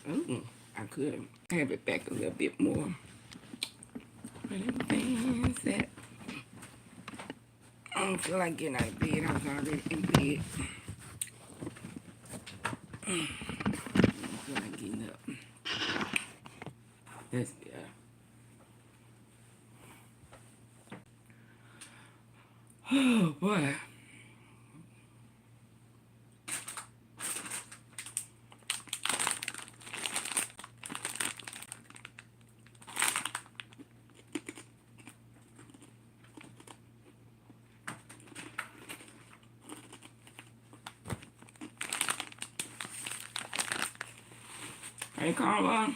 Ooh, I could have it back a little bit more. But everything's set. I don't feel like getting out of bed. I was already in bed. I don't feel like getting up. That's better. Oh boy. Hey Carla,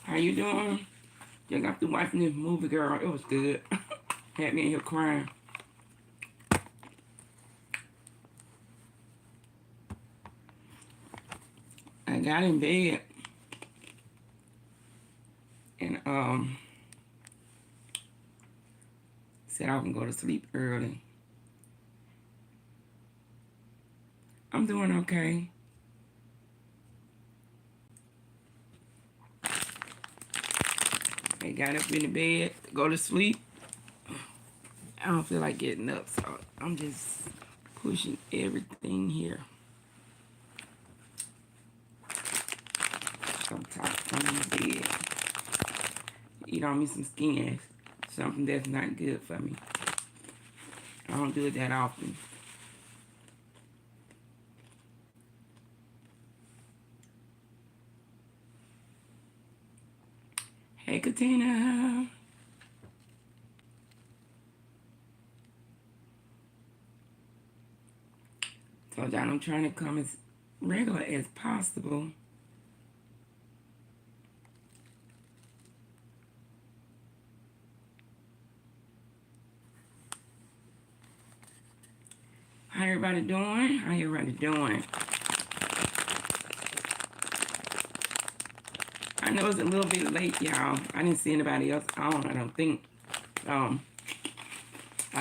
how you doing? Just got through watching this movie, girl. It was good. Had me in here crying. I got in bed and said I can go to sleep early. I'm doing okay. I got up in the bed to go to sleep. I don't feel like getting up, so I'm just pushing everything here. I'm tired from the bed. Eat on me some skins. Something that's not good for me. I don't do it that often. Hey, Katina. Told y'all I'm trying to come as regular as possible. How everybody doing? How everybody doing? I know it's a little bit late, y'all. I didn't see anybody else on, I don't think. I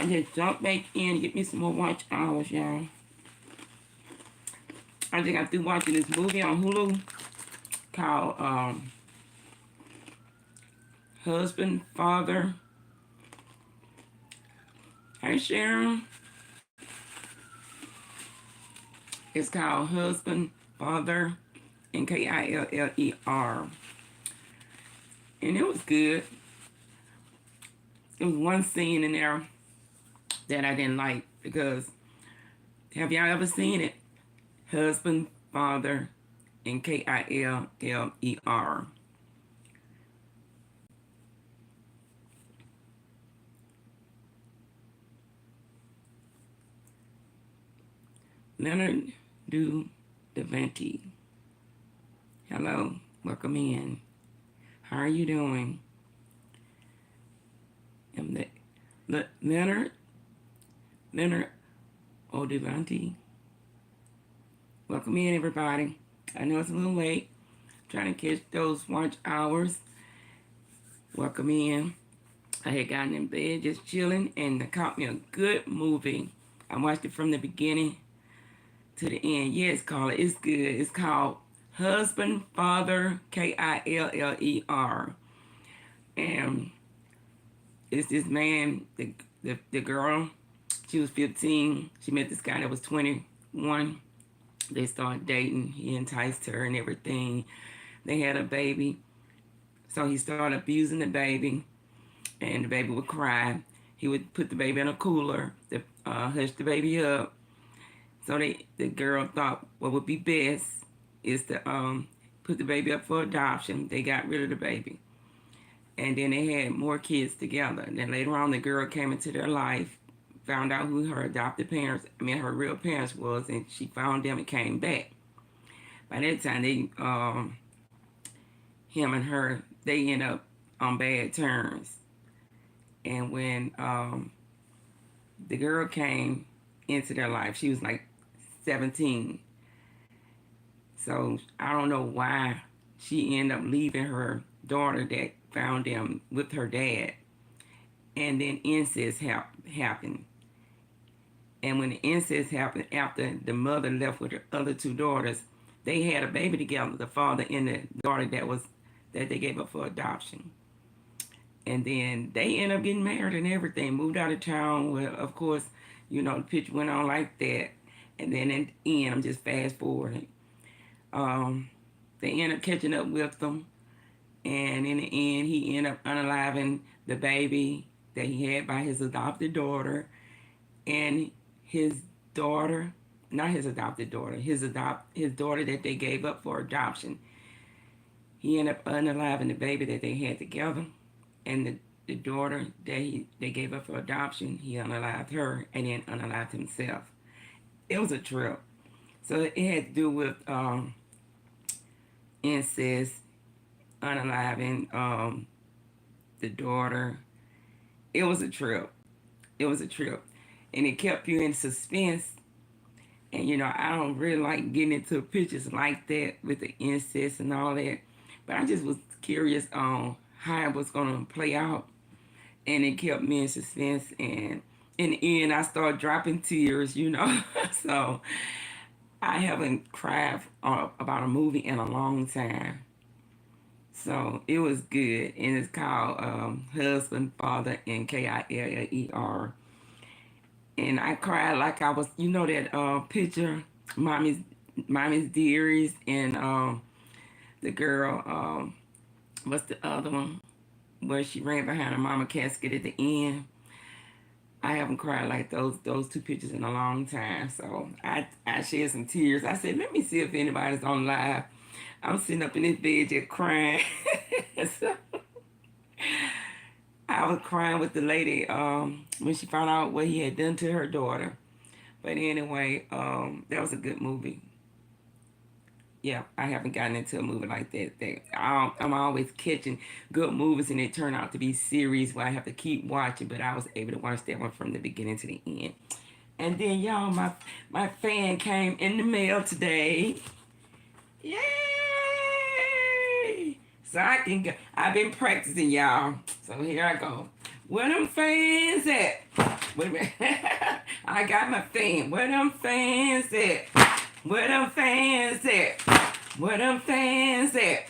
just jumped back in to get me some more watch hours, y'all. I just got through watching this movie on Hulu called Husband, Father. Hey, Sharon. It's called Husband, Father, and Killer. And it was good. There was one scene in there that I didn't like because, have y'all ever seen it? Husband, Father, and Killer. Leonard Daventi. Hello, welcome in. How are you doing? Leonard O'Davanti. Welcome in, everybody. I know it's a little late. Trying to catch those watch hours. Welcome in. I had gotten in bed just chilling, and it caught me a good movie. I watched it from the beginning to the end. Yes, Carla, it's good. It's called Husband, Father, Killer. And it's this man, the girl, she was 15. She met this guy that was 21. They started dating. He enticed her and everything. They had a baby. So he started abusing the baby, and the baby would cry. He would put the baby in a cooler to hush the baby up. So the girl thought what would be best is to put the baby up for adoption. They got rid of the baby. And then they had more kids together. And then later on, the girl came into their life, found out who her adopted parents, her real parents was, and she found them and came back. By that time, him and her, they end up on bad terms. And when the girl came into their life, she was like 17. So I don't know why she ended up leaving her daughter that found them with her dad. And then incest happened. And when the incest happened, after the mother left with her other two daughters, they had a baby together, the father and the daughter that they gave up for adoption. And then they ended up getting married and everything, moved out of town. Well, of course, the picture went on like that. And then in the end, I'm just fast forwarding. They ended up catching up with them. And in the end, he ended up unaliving the baby that he had by his adopted daughter. And his daughter, not his adopted daughter, his daughter that they gave up for adoption. He ended up unaliving the baby that they had together. And the daughter that they gave up for adoption, he unalived her and then unalived himself. It was a trip. So it had to do with incest, unaliving the daughter. It was a trip. It was a trip. And it kept you in suspense. And, I don't really like getting into pictures like that with the incest and all that. But I just was curious on how it was going to play out. And it kept me in suspense. And in the end, I started dropping tears, So I haven't cried about a movie in a long time. So it was good. And it's called Husband, Father, and Killer. And I cried like I was, that picture, Mommy's Dearest, and the girl, what's the other one? Where she ran behind her mama casket at the end. I haven't cried like those two pictures in a long time. So I shed some tears. I said, let me see if anybody's on live. I'm sitting up in this bed just crying. So, I was crying with the lady when she found out what he had done to her daughter. But anyway, that was a good movie. Yeah, I haven't gotten into a movie like that. I'm always catching good movies, and they turn out to be series where I have to keep watching. But I was able to watch that one from the beginning to the end. And then, y'all, my fan came in the mail today. Yay! So I can go. I've been practicing, y'all. So here I go. Where them fans at? Wait a minute. I got my fan. Where them fans at? Where them fans at? Where them fans at?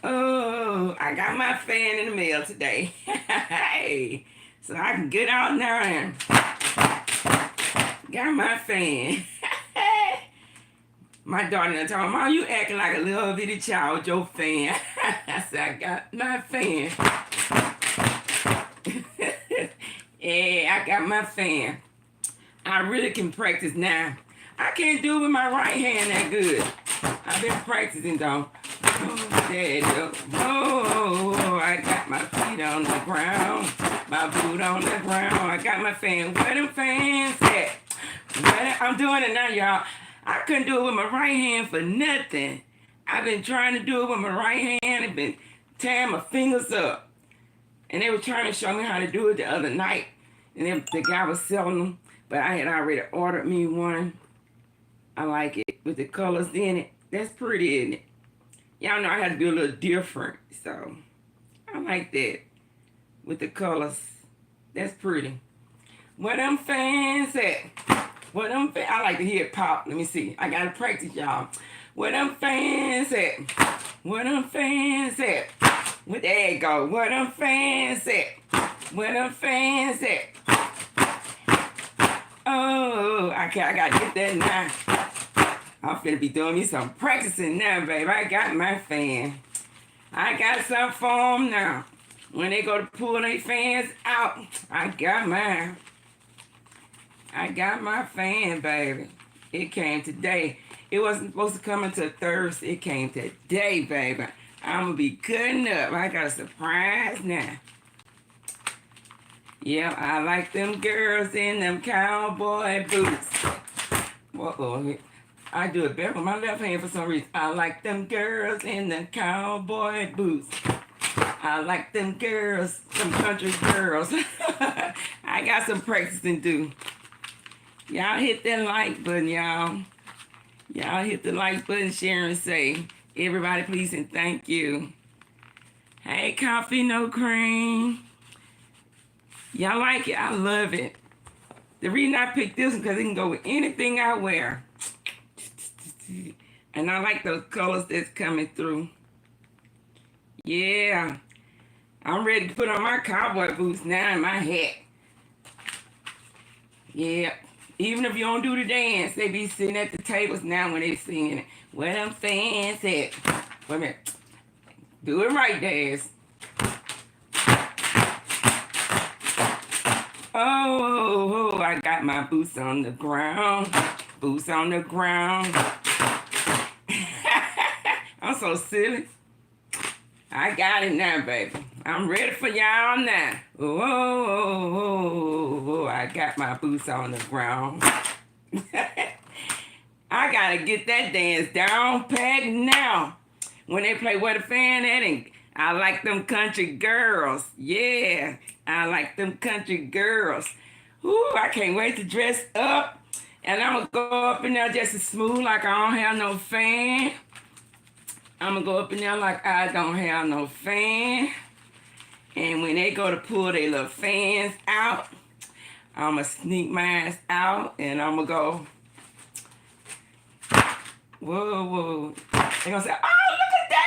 Oh, I got my fan in the mail today. Hey, so I can get out now and got my fan. My daughter told me, Mom, you acting like a little bitty child with your fan. I said, I got my fan. Yeah, I got my fan. I really can practice now. I can't do it with my right hand that good. I've been practicing though. Oh, there it is. Oh, I got my feet on the ground. My boot on the ground. I got my fan. Where them fans at? I'm doing it now, y'all. I couldn't do it with my right hand for nothing. I've been trying to do it with my right hand and been tearing my fingers up. And they were trying to show me how to do it the other night. And then the guy was selling them. But I had already ordered me one. I like it with the colors in it. That's pretty, isn't it? Y'all know I had to be a little different. So I like that with the colors. That's pretty. Where them fans at? Where them fans? I like to hear it pop. Let me see. I gotta practice, y'all. Where them fans at? Where them fans at? There you go. Where them fans at? Where them fans at? Oh, I gotta get that now. I'm finna be doing me some practicing now, babe. I got my fan. I got some for them now. When they go to pull their fans out, I got mine. I got my fan, baby. It came today. It wasn't supposed to come until Thursday. It came today, baby. I'm gonna be cutting up. I got a surprise now. Yeah, I like them girls in them cowboy boots. Uh-oh. I do it better with my left hand for some reason. I like them girls in the cowboy boots. I like them girls, some country girls. I got some practicing to do. Y'all hit that like button, y'all. Y'all hit the like button, share, and say, everybody please and thank you. Hey, coffee, no cream. Y'all like it? I love it. The reason I picked this one because it can go with anything I wear. And I like those colors that's coming through. Yeah. I'm ready to put on my cowboy boots now and my hat. Yeah. Even if you don't do the dance, they be sitting at the tables now when they singing it. Where them fans at? Wait a minute. Do it right, Dazz. Oh, I got my boots on the ground. Boots on the ground. I'm so silly. I got it now, baby. I'm ready for y'all now. Oh, I got my boots on the ground. I gotta get that dance down pat now. When they play Where the Fan At, and I like them country girls. Yeah, I like them country girls. Ooh, I can't wait to dress up. And I'm gonna go up in there just as smooth like I don't have no fan. I'm gonna go up in there like I don't have no fan. And when they go to pull their little fans out, I'm gonna sneak mine out and I'm gonna go, whoa, whoa. They're gonna say, oh, look at that!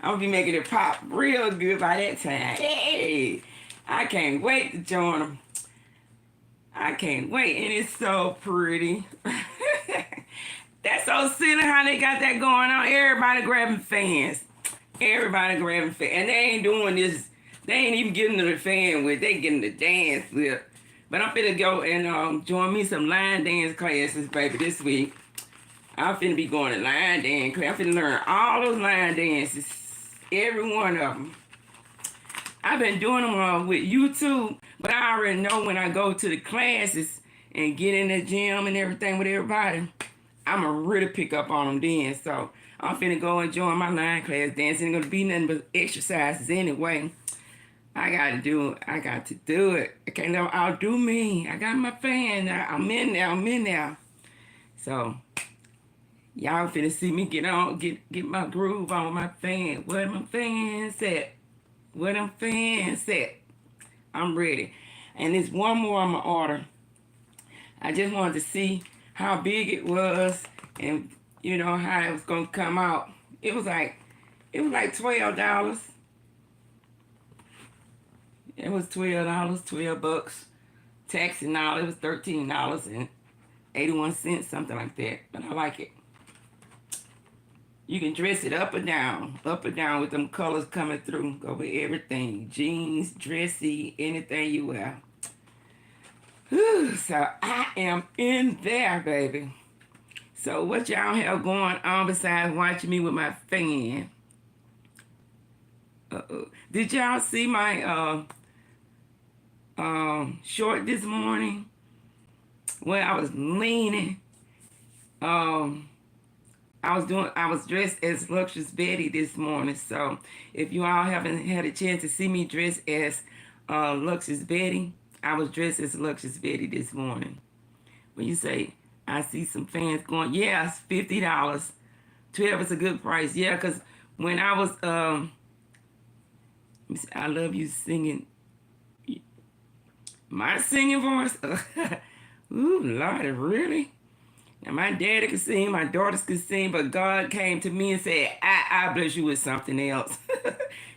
I'm gonna be making it pop real good by that time. Hey, I can't wait to join them. I can't wait, and it's so pretty. That's so silly how they got that going on. Everybody grabbing fans. Everybody grabbing fans. And they ain't doing this. They ain't even getting to the fan with. They getting the dance with. But I'm finna go and join me some line dance classes, baby, this week. I'm finna be going to line dance class. I'm finna learn all those line dances. Every one of them. I've been doing them with YouTube. But I already know when I go to the classes and get in the gym and everything with everybody, I'm going to really pick up on them then. So I'm finna go and join my line class. Dancing ain't going to be nothing but exercises anyway. I got to do it. I got to do it. I can't outdo me. I got my fan now. I'm in there. So y'all finna see me get my groove on my fan. Where my fans at? Where them fans at? I'm ready. And there's one more I'm going to order. I just wanted to see how big it was and you know how it was gonna come out. It was like $12. It was $12, $12. Tax and all, it was $13.81, something like that. But I like it. You can dress it up or down with them colors coming through. Go with everything. Jeans, dressy, anything you wear. Whew, so I am in there, baby. So what y'all have going on besides watching me with my fan? Did y'all see my short this morning? When I was leaning. I was dressed as Luxurious Betty this morning. So if you all haven't had a chance to see me dressed as Luxurious Betty, I was dressed as Luxurious Betty this morning. When you say, I see some fans going, yeah, it's $50. $12 is a good price. Yeah, because when I was, I love you singing. My singing voice? Ooh, Lord, really? Now, my daddy could sing, my daughters could sing, but God came to me and said, I bless you with something else.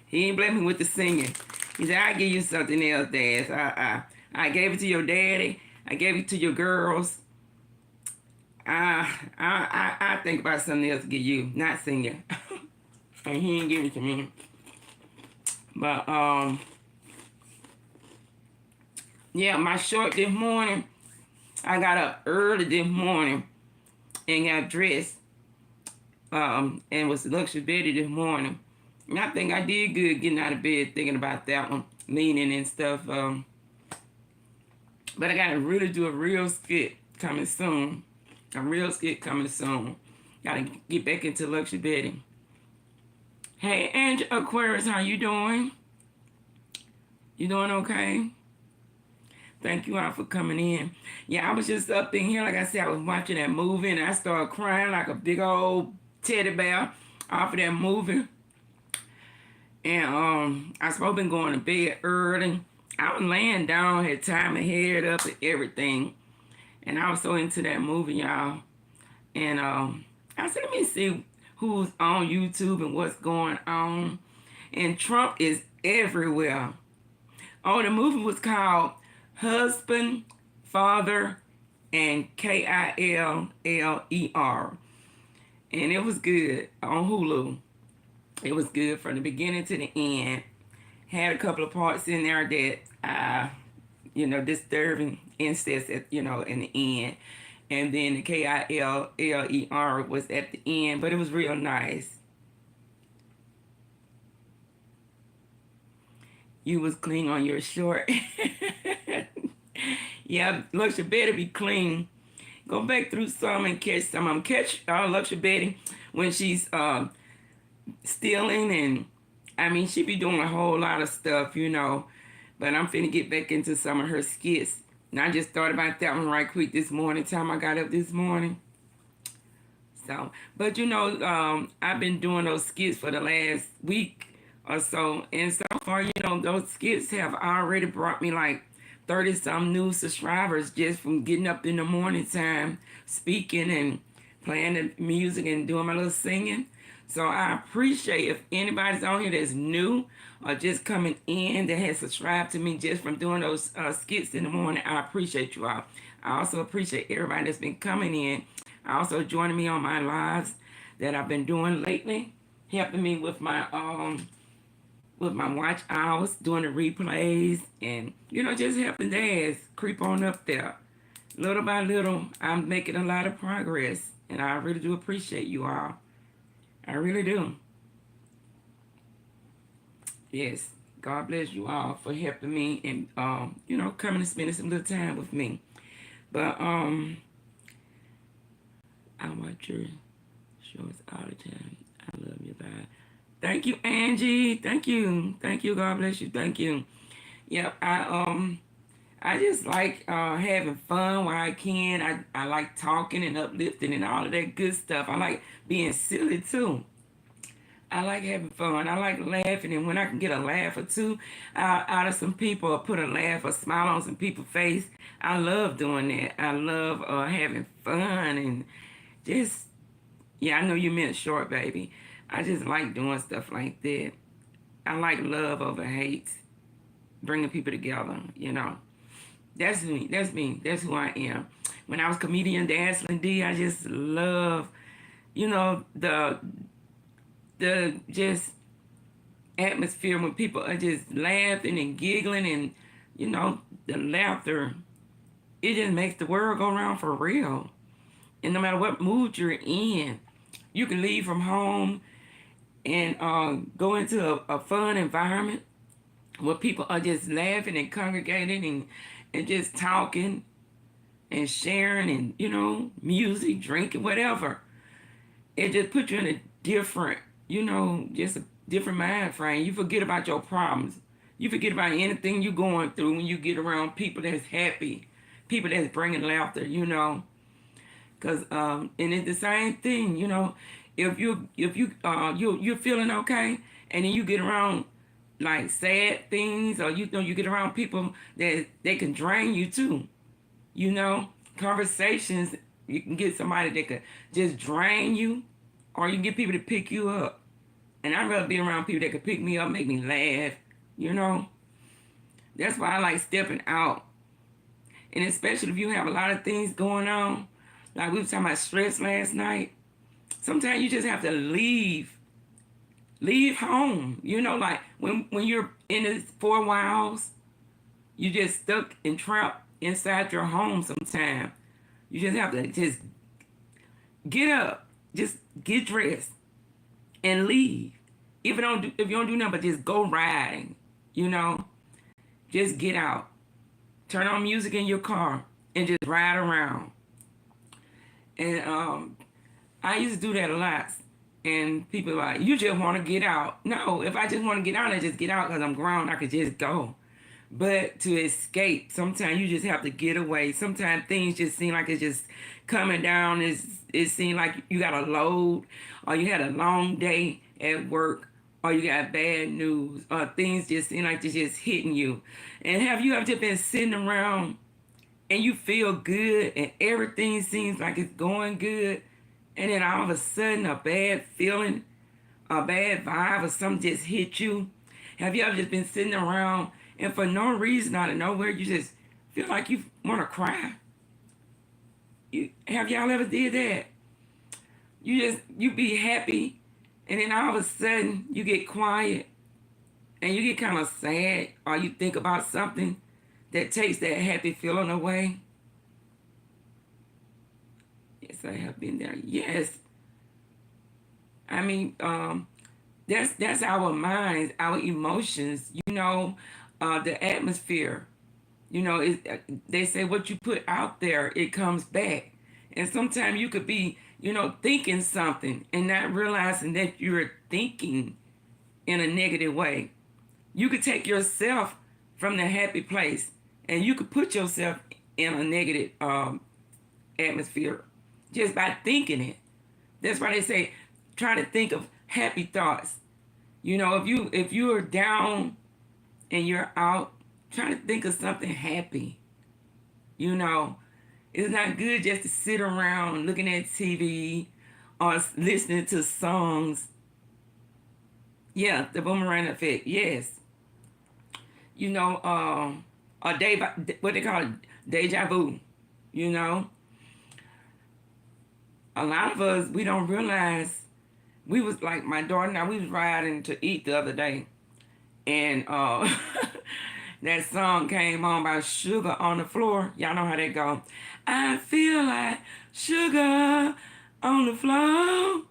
He ain't bless me with the singing. He said, I give you something else, Dad. I gave it to your daddy. I gave it to your girls. I think about something else to give you, not singing. And he didn't give it to me. But, yeah, my short this morning, I got up early this morning and got dressed. And was Luxurious Betty this morning. And I think I did good getting out of bed thinking about that one, leaning and stuff. But I gotta really do a real skit coming soon. Gotta get back into Luxurious Betty. Hey, Angel Aquarius, how you doing? You doing okay? Thank you all for coming in. Yeah, I was just up in here. Like I said, I was watching that movie, and I started crying like a big old teddy bear off of that movie. And I was supposed to be going to bed early. I was laying down, had time to head up and everything. And I was so into that movie, y'all. And I said, let me see who's on YouTube and what's going on. And Trump is everywhere. Oh, the movie was called Husband, Father, and Killer. And it was good on Hulu. It was good from the beginning to the end. Had a couple of parts in there that, disturbing incest, in the end. And then the Killer was at the end, but it was real nice. You was clean on your short. Yeah, Luxury Betty be clean. Go back through some and catch some of them. Catch Luxury Betty when she's stealing, and I mean, she be doing a whole lot of stuff, But I'm finna get back into some of her skits. And I just thought about that one right quick this morning, time I got up this morning. So, but I've been doing those skits for the last week or so. And so far, those skits have already brought me like 30 some new subscribers just from getting up in the morning time, speaking and playing the music and doing my little singing. So I appreciate if anybody's on here that's new or just coming in that has subscribed to me just from doing those skits in the morning. I appreciate you all. I also appreciate everybody that's been coming in. Also joining me on my lives that I've been doing lately, helping me with my watch hours, doing the replays, and just helping Dazz creep on up there. Little by little, I'm making a lot of progress, and I really do appreciate you all. I really do. Yes, God bless you all for helping me and coming and spending some little time with me. But I watch your shows all the time. I love you, bye. Thank you, Angie. Thank you. Thank you. God bless you. Thank you. Yeah, I just like having fun while I can. I like talking and uplifting and all of that good stuff. I like being silly too. I like having fun. I like laughing, and when I can get a laugh or two out of some people, or put a laugh or smile on some people's face, I love doing that. I love having fun and just, yeah, I know you meant short, baby. I just like doing stuff like that. I like love over hate, bringing people together, That's me. That's me. That's who I am. When I was comedian Dazzling D, I just love, the just atmosphere when people are just laughing and giggling and, the laughter, it just makes the world go around for real. And no matter what mood you're in, you can leave from home and go into a fun environment where people are just laughing and congregating and just talking and sharing and, music, drinking, whatever. It just puts you in a different, just a different mind frame. You forget about your problems. You forget about anything you're going through when you get around people that's happy, people that's bringing laughter, Because and it's the same thing, if you're feeling okay, and then you get around like sad things, or you get around people that they can drain you too, conversations, you can get somebody that could just drain you, or you can get people to pick you up. And I'd rather be around people that could pick me up, make me laugh, That's why I like stepping out. And especially if you have a lot of things going on, like we were talking about stress last night. Sometimes you just have to leave home. Like when you're in the 4 walls, you just stuck and trapped inside your home sometimes. You just have to just get up, just get dressed, and leave. If you don't do nothing but just go riding, just get out. Turn on music in your car and just ride around. And I used to do that a lot. And people are like, you just want to get out. No, if I just want to get out, I just get out because I'm grown. I could just go. But to escape, sometimes you just have to get away. Sometimes things just seem like it's just coming down. It seems like you got a load, or you had a long day at work, or you got bad news, or things just seem like they're just hitting you. And have you ever just been sitting around and you feel good and everything seems like it's going good, and then all of a sudden a bad feeling, a bad vibe or something just hit you? Have you ever just been sitting around and for no reason out of nowhere you just feel like you want to cry? Have y'all ever did that? You be happy, and then all of a sudden you get quiet and you get kind of sad, or you think about something that takes that happy feeling away. Yes, I have been there. Yes. I mean, that's our minds, our emotions, the atmosphere. They say what you put out there, it comes back. And sometimes you could be, thinking something and not realizing that you're thinking in a negative way. You could take yourself from the happy place and you could put yourself in a negative atmosphere just by thinking it. That's why they say try to think of happy thoughts. If you are down and you're out, try to think of something happy. It's not good just to sit around looking at TV or listening to songs. Yeah, the boomerang effect. Yes. A day, what they call it, deja vu. A lot of us, we don't realize. We was like my daughter and I, we was riding to eat the other day, and that song came on by Sugar on the Floor. Y'all know how that go. I feel like sugar on the floor.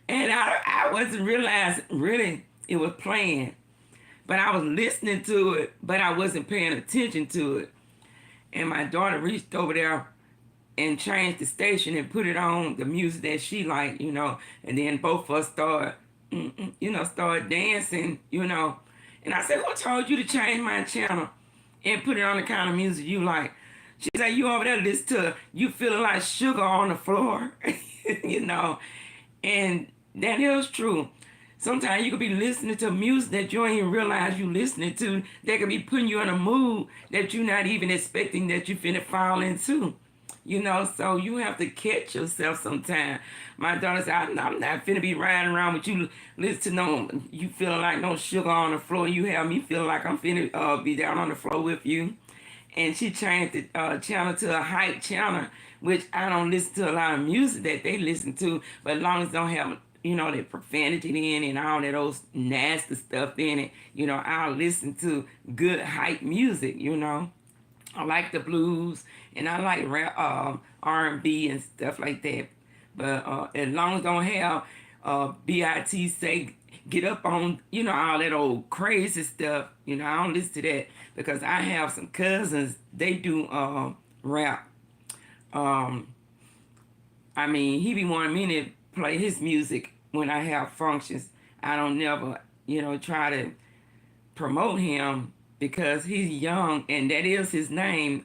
And I wasn't realizing really it was playing. But I was listening to it, but I wasn't paying attention to it. And my daughter reached over there and changed the station and put it on the music that she liked, and then both of us started dancing, And I said, who told you to change my channel and put it on the kind of music you like? She said, you over there listen to, you feeling like sugar on the floor, And that is true. Sometimes you could be listening to music that you don't even realize you're listening to. That could be putting you in a mood that you're not even expecting that you finna fall into. So you have to catch yourself sometime. My daughter said, I'm not finna be riding around with you, listen to you feeling like no sugar on the floor. You have me feeling like I'm finna be down on the floor with you. And she changed the channel to a hype channel, which I don't listen to a lot of music that they listen to, but as long as they don't have, that profanity in it and all that old nasty stuff in it, I'll listen to good hype music, I like the blues and I like rap, R&B and stuff like that. But as long as don't have B.I.T. say get up on, all that old crazy stuff, I don't listen to that because I have some cousins, they do rap. He be wanting me to play his music when I have functions. I don't never, try to promote him because he's young and that is his name.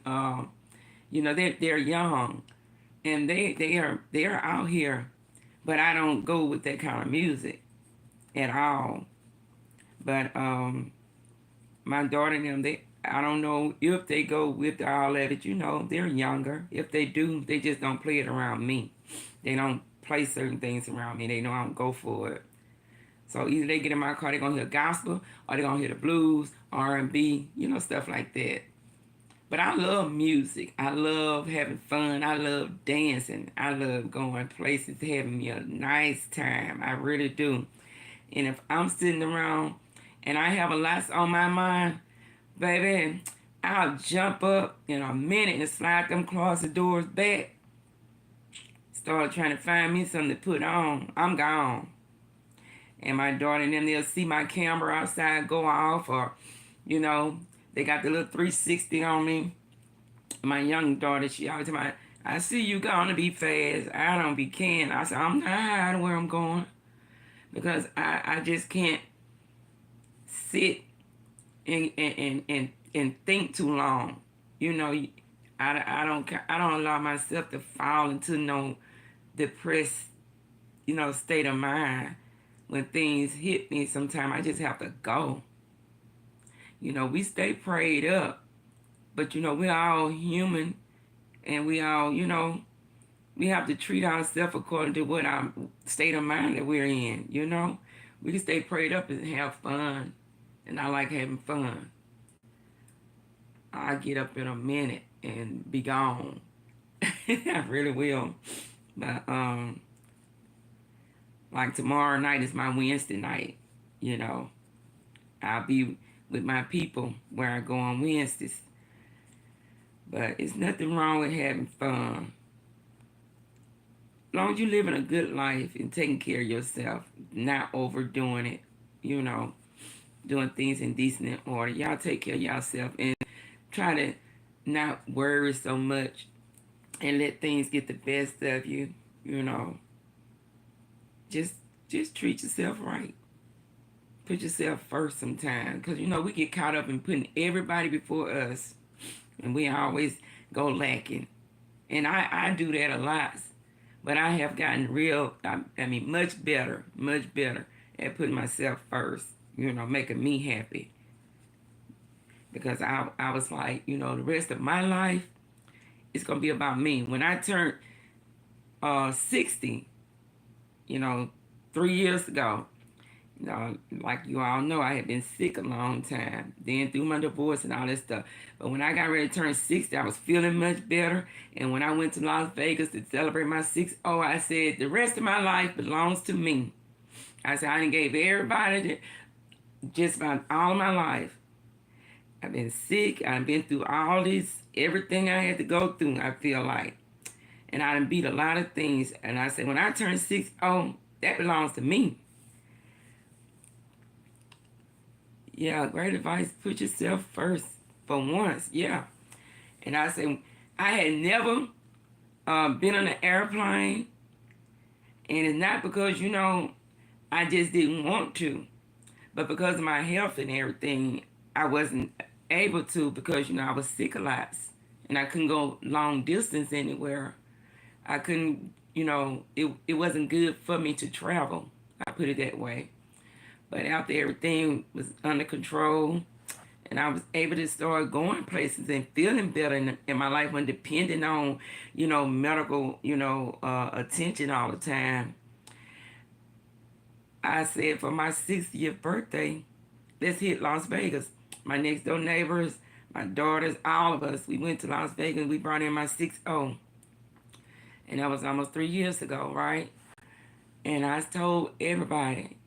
They're young and they are out here, but I don't go with that kind of music at all. But my daughter and them, I don't know if they go with all of it. They're younger. If they do, they just don't play it around me. They don't play certain things around me. They know I don't go for it. So either they get in my car, they're going to hear gospel, or they're going to hear the blues, R&B, stuff like that. But I love music. I love having fun. I love dancing. I love going places, having me a nice time. I really do. And if I'm sitting around and I have a lot on my mind, baby, I'll jump up in a minute and slide them closet doors back. Start trying to find me something to put on. I'm gone. And my daughter and them, they'll see my camera outside go off, or, they got the little 360 on me. My young daughter, she always tell me, I see you gonna be fast. I don't be can. I said, I'm not hiding where I'm going because I just can't sit and think too long. I don't allow myself to fall into no depressed, state of mind. When things hit me, sometimes I just have to go. We stay prayed up. But you know, we're all human, and we all, you know, we have to treat ourselves according to what our state of mind that we're in. You know, we can stay prayed up and have fun, and I like having fun. I get up in a minute and be gone. I really will. But like tomorrow night is my Wednesday night. You know, I'll be with my people where I go on Wednesdays. But it's nothing wrong with having fun. As long as you living a good life and taking care of yourself, not overdoing it, you know, doing things in decent order. Y'all take care of yourself and try to not worry so much and let things get the best of you, you know. Just treat yourself right. Put yourself first sometimes. Because, you know, we get caught up in putting everybody before us. And we always go lacking. And I do that a lot. But I have gotten much better at putting myself first. You know, making me happy. Because I was like, you know, the rest of my life, it's going to be about me. When I turned 60, you know, 3 years ago, you know, like you all know, I had been sick a long time. Then through my divorce and all that stuff. But when I got ready to turn 60, I was feeling much better. And when I went to Las Vegas to celebrate my 6-0, I said, the rest of my life belongs to me. I said, I done gave everybody just about all of my life. I've been sick. I've been through all this, everything I had to go through, I feel like. And I done beat a lot of things. And I said, when I turn 6-0, that belongs to me. Yeah, great advice. Put yourself first for once. Yeah. And I said, I had never been on an airplane. And it's not because, you know, I just didn't want to. But because of my health and everything, I wasn't able to because, you know, I was sick a lot. And I couldn't go long distance anywhere. I couldn't, you know, it wasn't good for me to travel. I put it that way. But after everything was under control and I was able to start going places and feeling better in my life when depending on, you know, medical, you know, attention all the time, I said for my 60th birthday, let's hit Las Vegas. My next door neighbors, my daughters, all of us, we went to Las Vegas. We brought in my 6-0. And that was almost 3 years ago, right? And I told everybody,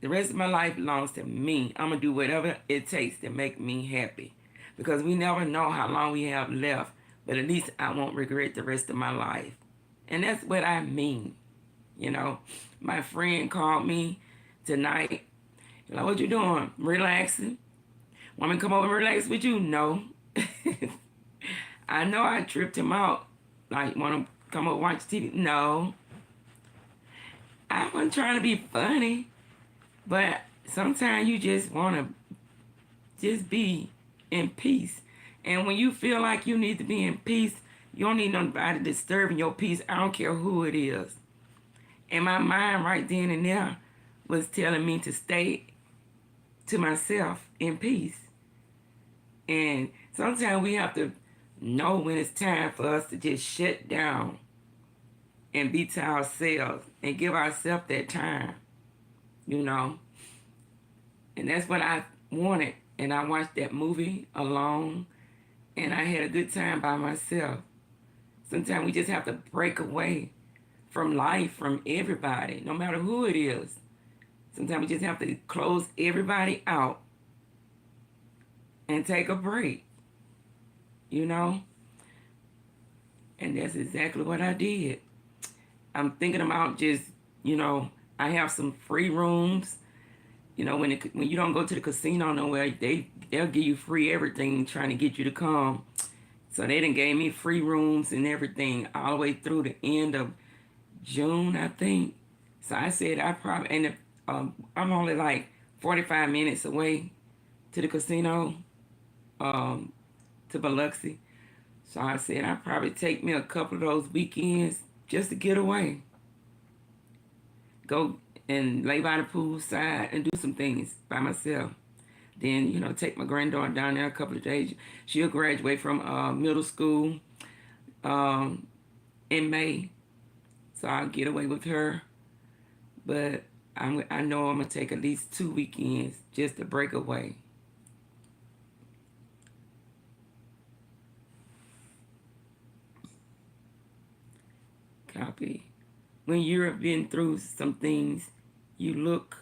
the rest of my life belongs to me. I'm going to do whatever it takes to make me happy. Because we never know how long we have left. But at least I won't regret the rest of my life. And that's what I mean. You know, my friend called me tonight. Like, what you doing? Relaxing? Want me to come over and relax with you? No. I know I tripped him out. Like, want to come over and watch TV? No. I wasn't trying to be funny. But sometimes you just want to just be in peace. And when you feel like you need to be in peace, you don't need nobody disturbing your peace. I don't care who it is. And my mind right then and there was telling me to stay to myself in peace. And sometimes we have to know when it's time for us to just shut down and be to ourselves and give ourselves that time. You know, and that's what I wanted. And I watched that movie alone, and I had a good time by myself. Sometimes we just have to break away from life, from everybody, no matter who it is. Sometimes we just have to close everybody out and take a break, you know? And that's exactly what I did. I'm thinking about just, you know, I have some free rooms. You know, when you don't go to the casino nowhere, they'll give you free everything trying to get you to come. So they done gave me free rooms and everything all the way through the end of June, I think. So I said I'm only like 45 minutes away to the casino, to Biloxi. So I said I'd probably take me a couple of those weekends just to get away. Go and lay by the pool side and do some things by myself. Then, take my granddaughter down there a couple of days. She'll graduate from middle school um, in May. So I'll get away with her. But I know I'm going to take at least 2 weekends just to break away. Copy. When you've been through some things, you look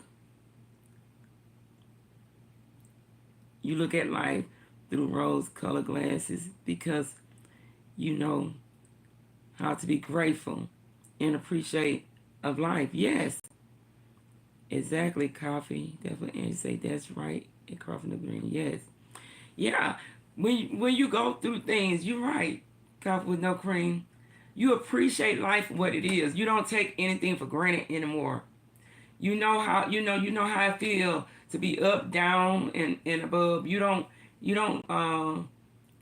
at life through rose-colored glasses because you know how to be grateful and appreciate of life. Yes, exactly. Coffee, definitely. And say that's right. And coffee no green. Yes, yeah. When you go through things, you're right. Coffee with no cream. You appreciate life for what it is. You don't take anything for granted anymore. You know how I feel to be up, down, and above. You don't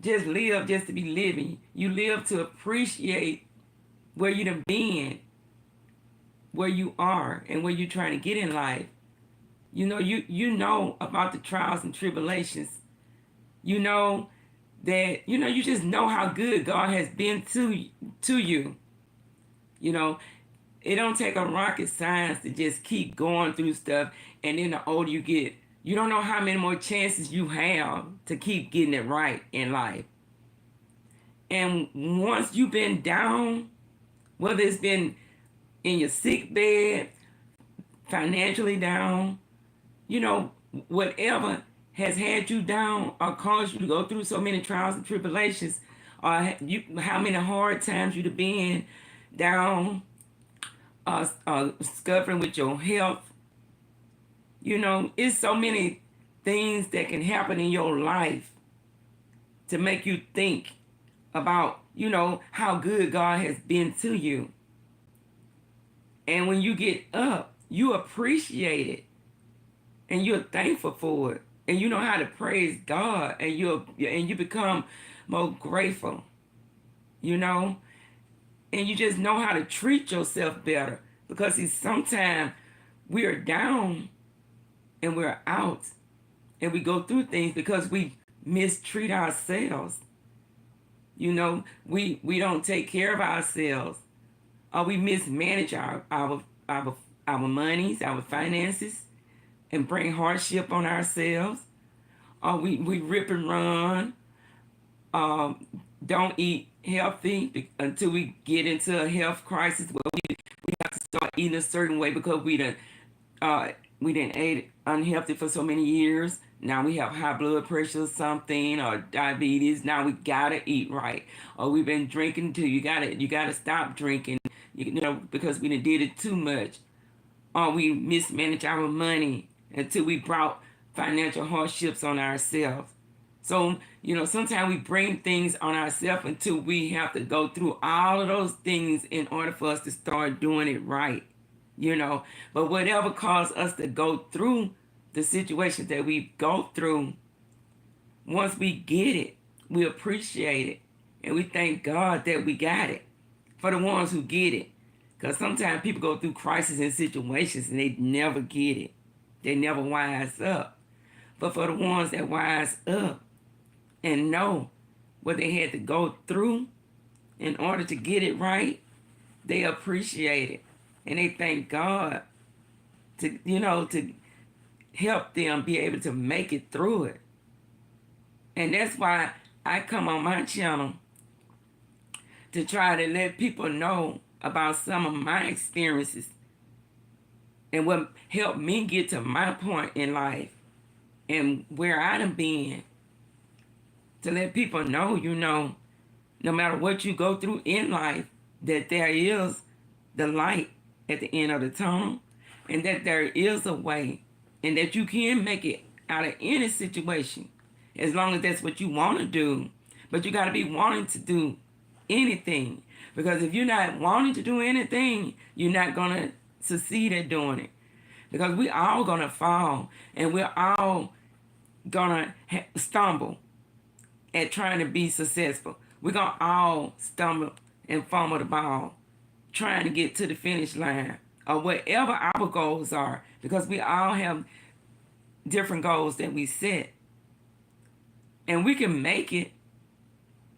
just live just to be living. You live to appreciate where you done been, where you are, and where you're trying to get in life. You know about the trials and tribulations. You know that you just know how good God has been to you. You know, it don't take a rocket science to just keep going through stuff, and then the older you get, you don't know how many more chances you have to keep getting it right in life. And once you've been down, whether it's been in your sick bed, financially down, whatever has had you down or caused you to go through so many trials and tribulations, or how many hard times you've been down, suffering with your health. It's so many things that can happen in your life to make you think about, how good God has been to you. And when you get up, you appreciate it and you're thankful for it. And you know how to praise God, and you become more grateful, and you just know how to treat yourself better. Because sometimes we're down and we're out and we go through things because we mistreat ourselves. We don't take care of ourselves, or we mismanage our monies, our finances, and bring hardship on ourselves. Or we rip and run, don't eat healthy until we get into a health crisis where we have to start eating a certain way because we didn't ate unhealthy for so many years. Now we have high blood pressure or something, or diabetes. Now we gotta eat right. Or we've been drinking too. You gotta stop drinking. Because we done did it too much. Or we mismanage our money until we brought financial hardships on ourselves. So, sometimes we bring things on ourselves until we have to go through all of those things in order for us to start doing it right. But whatever caused us to go through the situations that we go through, once we get it, we appreciate it. And we thank God that we got it for the ones who get it. Because sometimes people go through crises and situations and they never get it. They never wise up. But for the ones that wise up and know what they had to go through in order to get it right, they appreciate it. And they thank God to help them be able to make it through it. And that's why I come on my channel to try to let people know about some of my experiences and what helped me get to my point in life and where I done been. To let people know, no matter what you go through in life, that there is the light at the end of the tunnel, and that there is a way, and that you can make it out of any situation as long as that's what you want to do. But you got to be wanting to do anything, because if you're not wanting to do anything, you're not going to succeed at doing it, because we all going to fall, and we're all going to stumble at trying to be successful. We're going to all stumble and fumble the ball trying to get to the finish line or whatever our goals are, because we all have different goals that we set. And we can make it,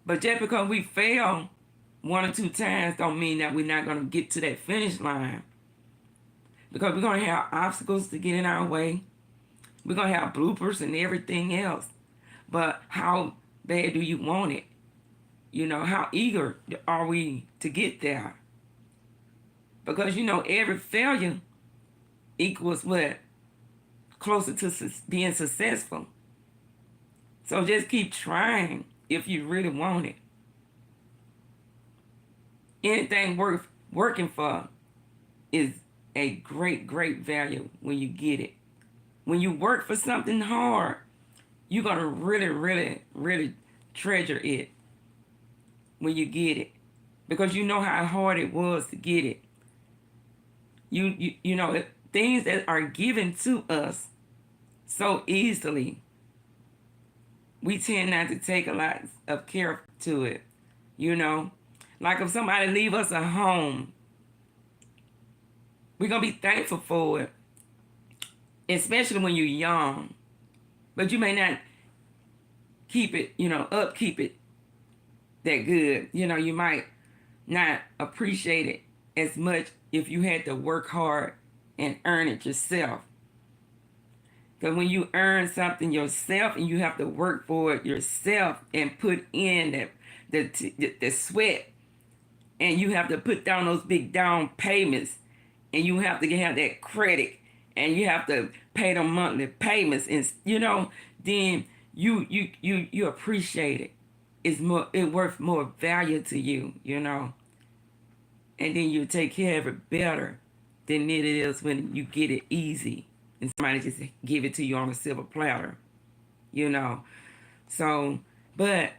but just because we fail one or two times don't mean that we're not going to get to that finish line. Because we're going to have obstacles to get in our way. We're going to have bloopers and everything else. But how bad do you want it? You know, how eager are we to get there? Because, you know, every failure equals what? Closer to being successful. So just keep trying if you really want it. Anything worth working for is a great, great value when you get it. When you work for something hard, you're going to really, really, really treasure it when you get it. Because you know how hard it was to get it. You know, things that are given to us so easily, we tend not to take a lot of care to it, you know. Like if somebody leave us a home, we're going to be thankful for it, especially when you're young. But you may not keep it, you know, upkeep it that good. You know, you might not appreciate it as much if you had to work hard and earn it yourself. Because when you earn something yourself and you have to work for it yourself and put in the sweat, and you have to put down those big down payments, and you have to have that credit, and you have to pay the monthly payments, and you know, then you appreciate it. It's worth more value to you, you know. And then you take care of it better than it is when you get it easy and somebody just give it to you on a silver platter, you know. So, but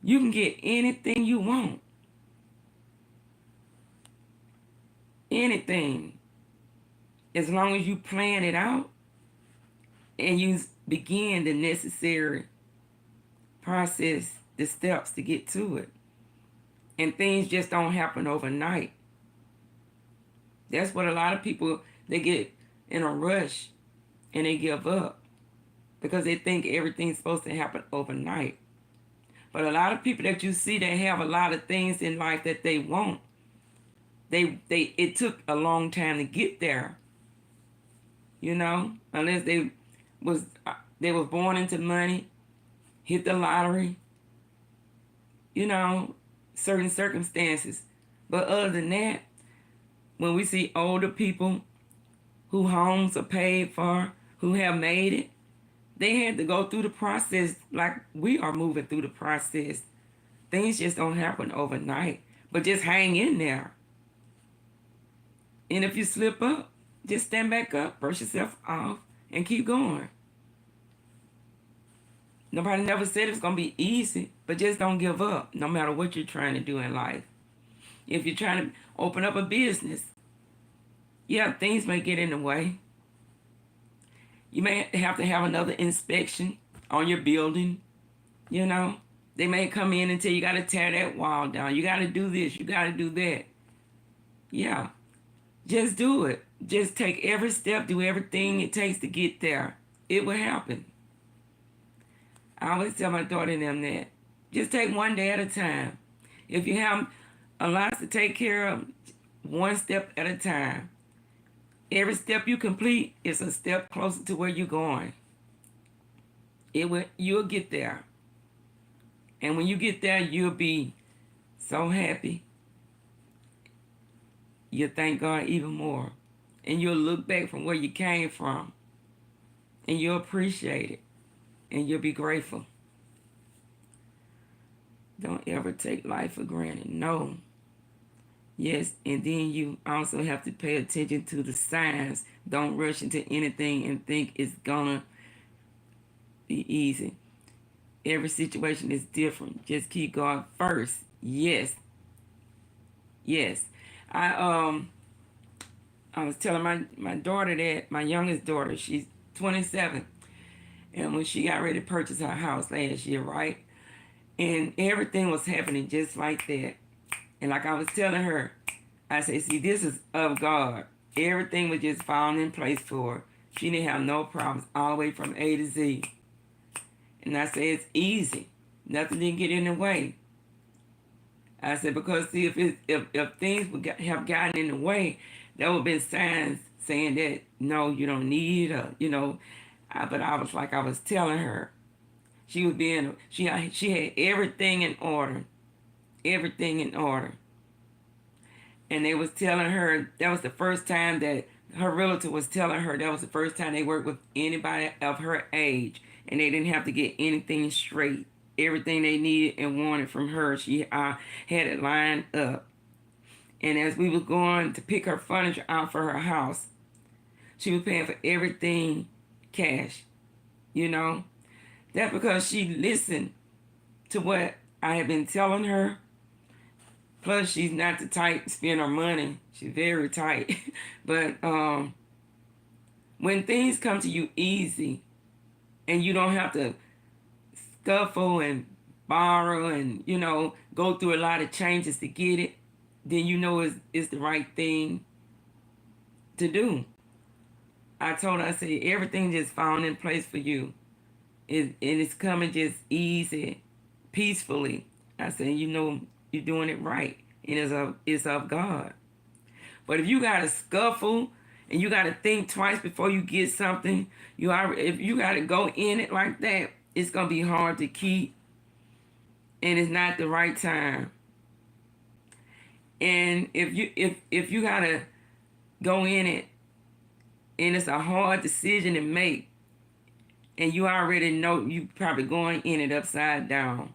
you can get anything you want. Anything. As long as you plan it out and you begin the necessary process, the steps to get to it. And things just don't happen overnight. That's what a lot of people, they get in a rush and they give up because they think everything's supposed to happen overnight. But a lot of people that you see, they have a lot of things in life that they want. It took a long time to get there. You know, unless they was born into money, hit the lottery, you know, certain circumstances. But other than that, when we see older people who homes are paid for, who have made it, they had to go through the process like we are moving through the process. Things just don't happen overnight, but just hang in there. And if you slip up, just stand back up, brush yourself off, and keep going. Nobody never said it's going to be easy, but just don't give up, no matter what you're trying to do in life. If you're trying to open up a business, yeah, things may get in the way. You may have to have another inspection on your building, you know. They may come in and tell you got to tear that wall down. You got to do this, you got to do that. Yeah, just do it. Just take every step, do everything it takes to get there. It will happen. I always tell my daughter and them that. Just take one day at a time. If you have a lot to take care of, one step at a time. Every step you complete is a step closer to where you're going. You'll get there. And when you get there, you'll be so happy. You'll thank God even more. And you'll look back from where you came from. And you'll appreciate it. And you'll be grateful. Don't ever take life for granted. No. Yes, and then you also have to pay attention to the signs. Don't rush into anything and think it's gonna be easy. Every situation is different. Just keep going first. Yes. Yes. I was telling my daughter that, my youngest daughter, she's 27. And when she got ready to purchase her house last year, right? And everything was happening just like that. And like I was telling her, I said, see, this is of God. Everything was just falling in place for her. She didn't have no problems all the way from A to Z. And I said, it's easy. Nothing didn't get in the way. I said, because see, if things would have gotten in the way, there would have been signs saying that, no, you don't need her, you know. But I was telling her, she had everything in order. Everything in order. And they was telling her, that was the first time that her relative was telling her that was the first time they worked with anybody of her age. And they didn't have to get anything straight. Everything they needed and wanted from her, she had it lined up. And as we were going to pick her furniture out for her house, she was paying for everything cash, you know. That's because she listened to what I had been telling her. Plus, she's not the type to spend her money. She's very tight. But when things come to you easy and you don't have to scuffle and borrow and, you know, go through a lot of changes to get it, then you know it's the right thing to do. I told her, I said, everything just found in place for you. And it's coming just easy, peacefully. I said, you know, you're doing it right. And it's of God. But if you got to scuffle and you got to think twice before you get something, if you got to go in it like that, it's going to be hard to keep. And it's not the right time. And if you got to go in it and it's a hard decision to make, and you already know you probably going in it upside down.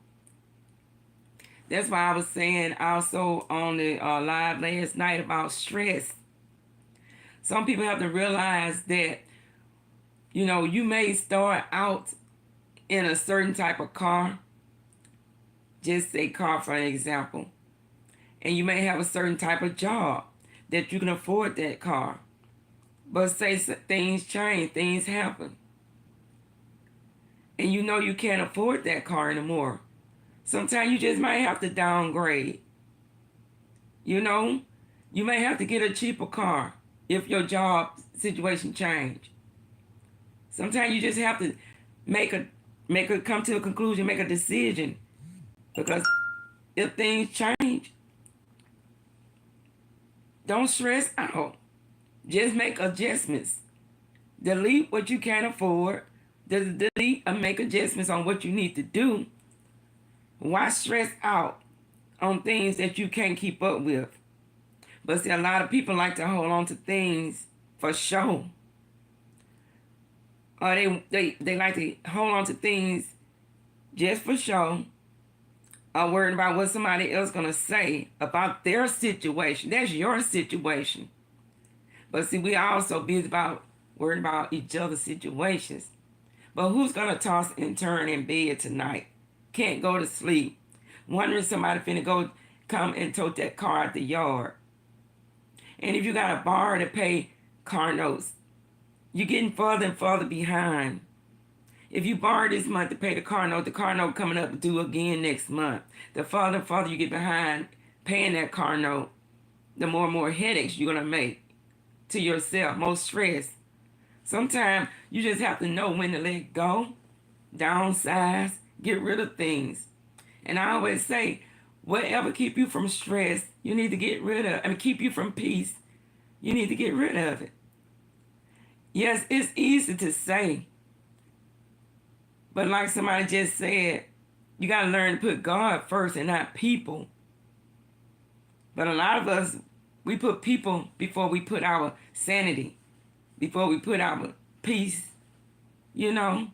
That's why I was saying also on the live last night about stress. Some people have to realize that, you know, you may start out in a certain type of car, just say car for an example, and you may have a certain type of job that you can afford that car. But say things change, things happen, and you know you can't afford that car anymore. Sometimes you just might have to downgrade. You know, you may have to get a cheaper car if your job situation change. Sometimes you just have to come to a conclusion, make a decision. Because if things change, don't stress out. Just make adjustments. Delete what you can't afford. Delete and make adjustments on what you need to do. Why stress out on things that you can't keep up with? But see, a lot of people like to hold on to things for show. Or they like to hold on to things just for show. Or worried about what somebody else going to say about their situation. That's your situation. But see, we also busy about worried about each other's situations. But who's going to toss and turn in bed tonight? Can't go to sleep. Wondering somebody finna come and tote that car out the yard. And if you got to borrow to pay car notes, you're getting further and further behind. If you borrow this month to pay the car note coming up due again next month. The further and further you get behind paying that car note, the more and more headaches you're going to make to yourself, more stress. Sometimes you just have to know when to let go, downsize, get rid of things. And I always say, whatever keep you from stress, you need to get rid of. And keep you from peace, you need to get rid of it. Yes, it's easy to say. But like somebody just said, you got to learn to put God first and not people. But a lot of us, we put people before we put our sanity, before we put our peace, you know.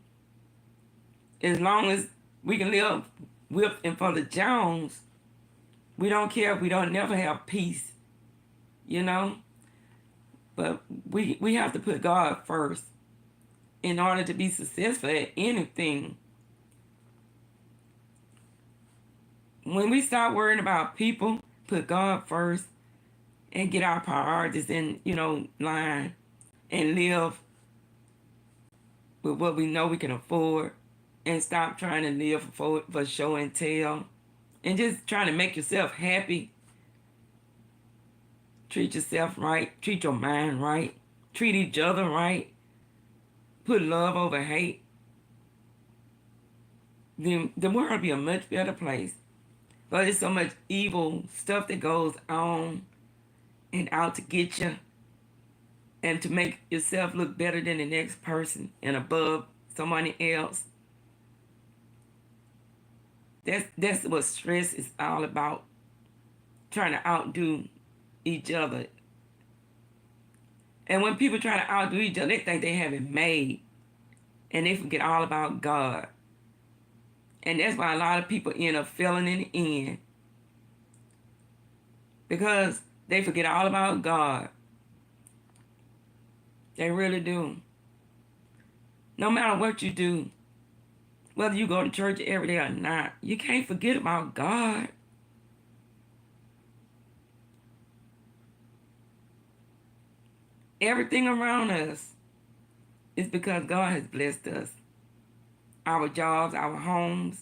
As long as we can live with and for the Jones, we don't care if we don't never have peace, you know. But we have to put God first in order to be successful at anything. When we start worrying about people, put God first, and get our priorities in, line, and live with what we know we can afford, and stop trying to live for show and tell, and just trying to make yourself happy. Treat yourself right. Treat your mind right. Treat each other right. put love over hate, then the world would be a much better place. But there's so much evil stuff that goes on and out to get you and to make yourself look better than the next person and above somebody else. That's what stress is all about. Trying to outdo each other. And when people try to outdo each other, they think they have it made. And they forget all about God. And that's why a lot of people end up failing in the end. Because they forget all about God. They really do. No matter what you do, whether you go to church every day or not, you can't forget about God. Everything around us is because God has blessed us. Our jobs, our homes,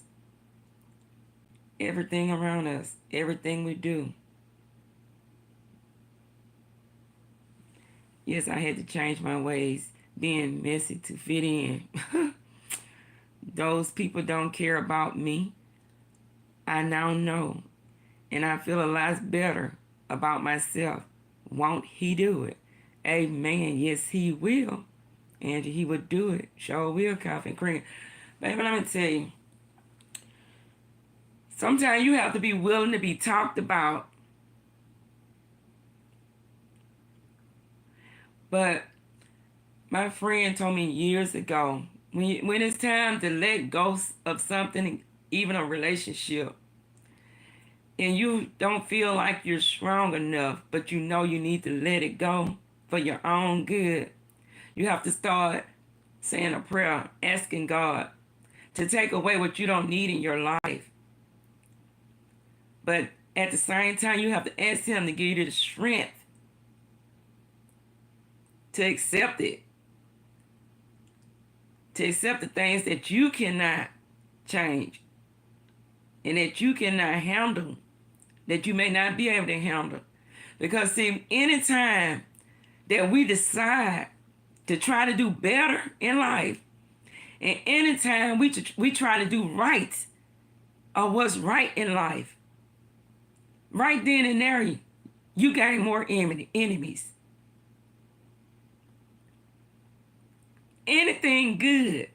everything around us, everything we do. Yes, I had to change my ways, being messy to fit in. Those people don't care about me. I now know. And I feel a lot better about myself. Won't he do it? Amen. Yes, he will. And he would do it. Sure will, coffee and cream. Baby, let me tell you. Sometimes you have to be willing to be talked about. But my friend told me years ago, when it's time to let go of something, even a relationship, and you don't feel like you're strong enough, but you know you need to let it go for your own good, you have to start saying a prayer, asking God to take away what you don't need in your life. But at the same time, you have to ask him to give you the strength to accept it. To accept the things that you cannot change and that you cannot handle, that you may not be able to handle. Because see, anytime that we decide to try to do better in life, and anytime we try to do right or what's right in life, right then and there, you gain more enemies. Anything good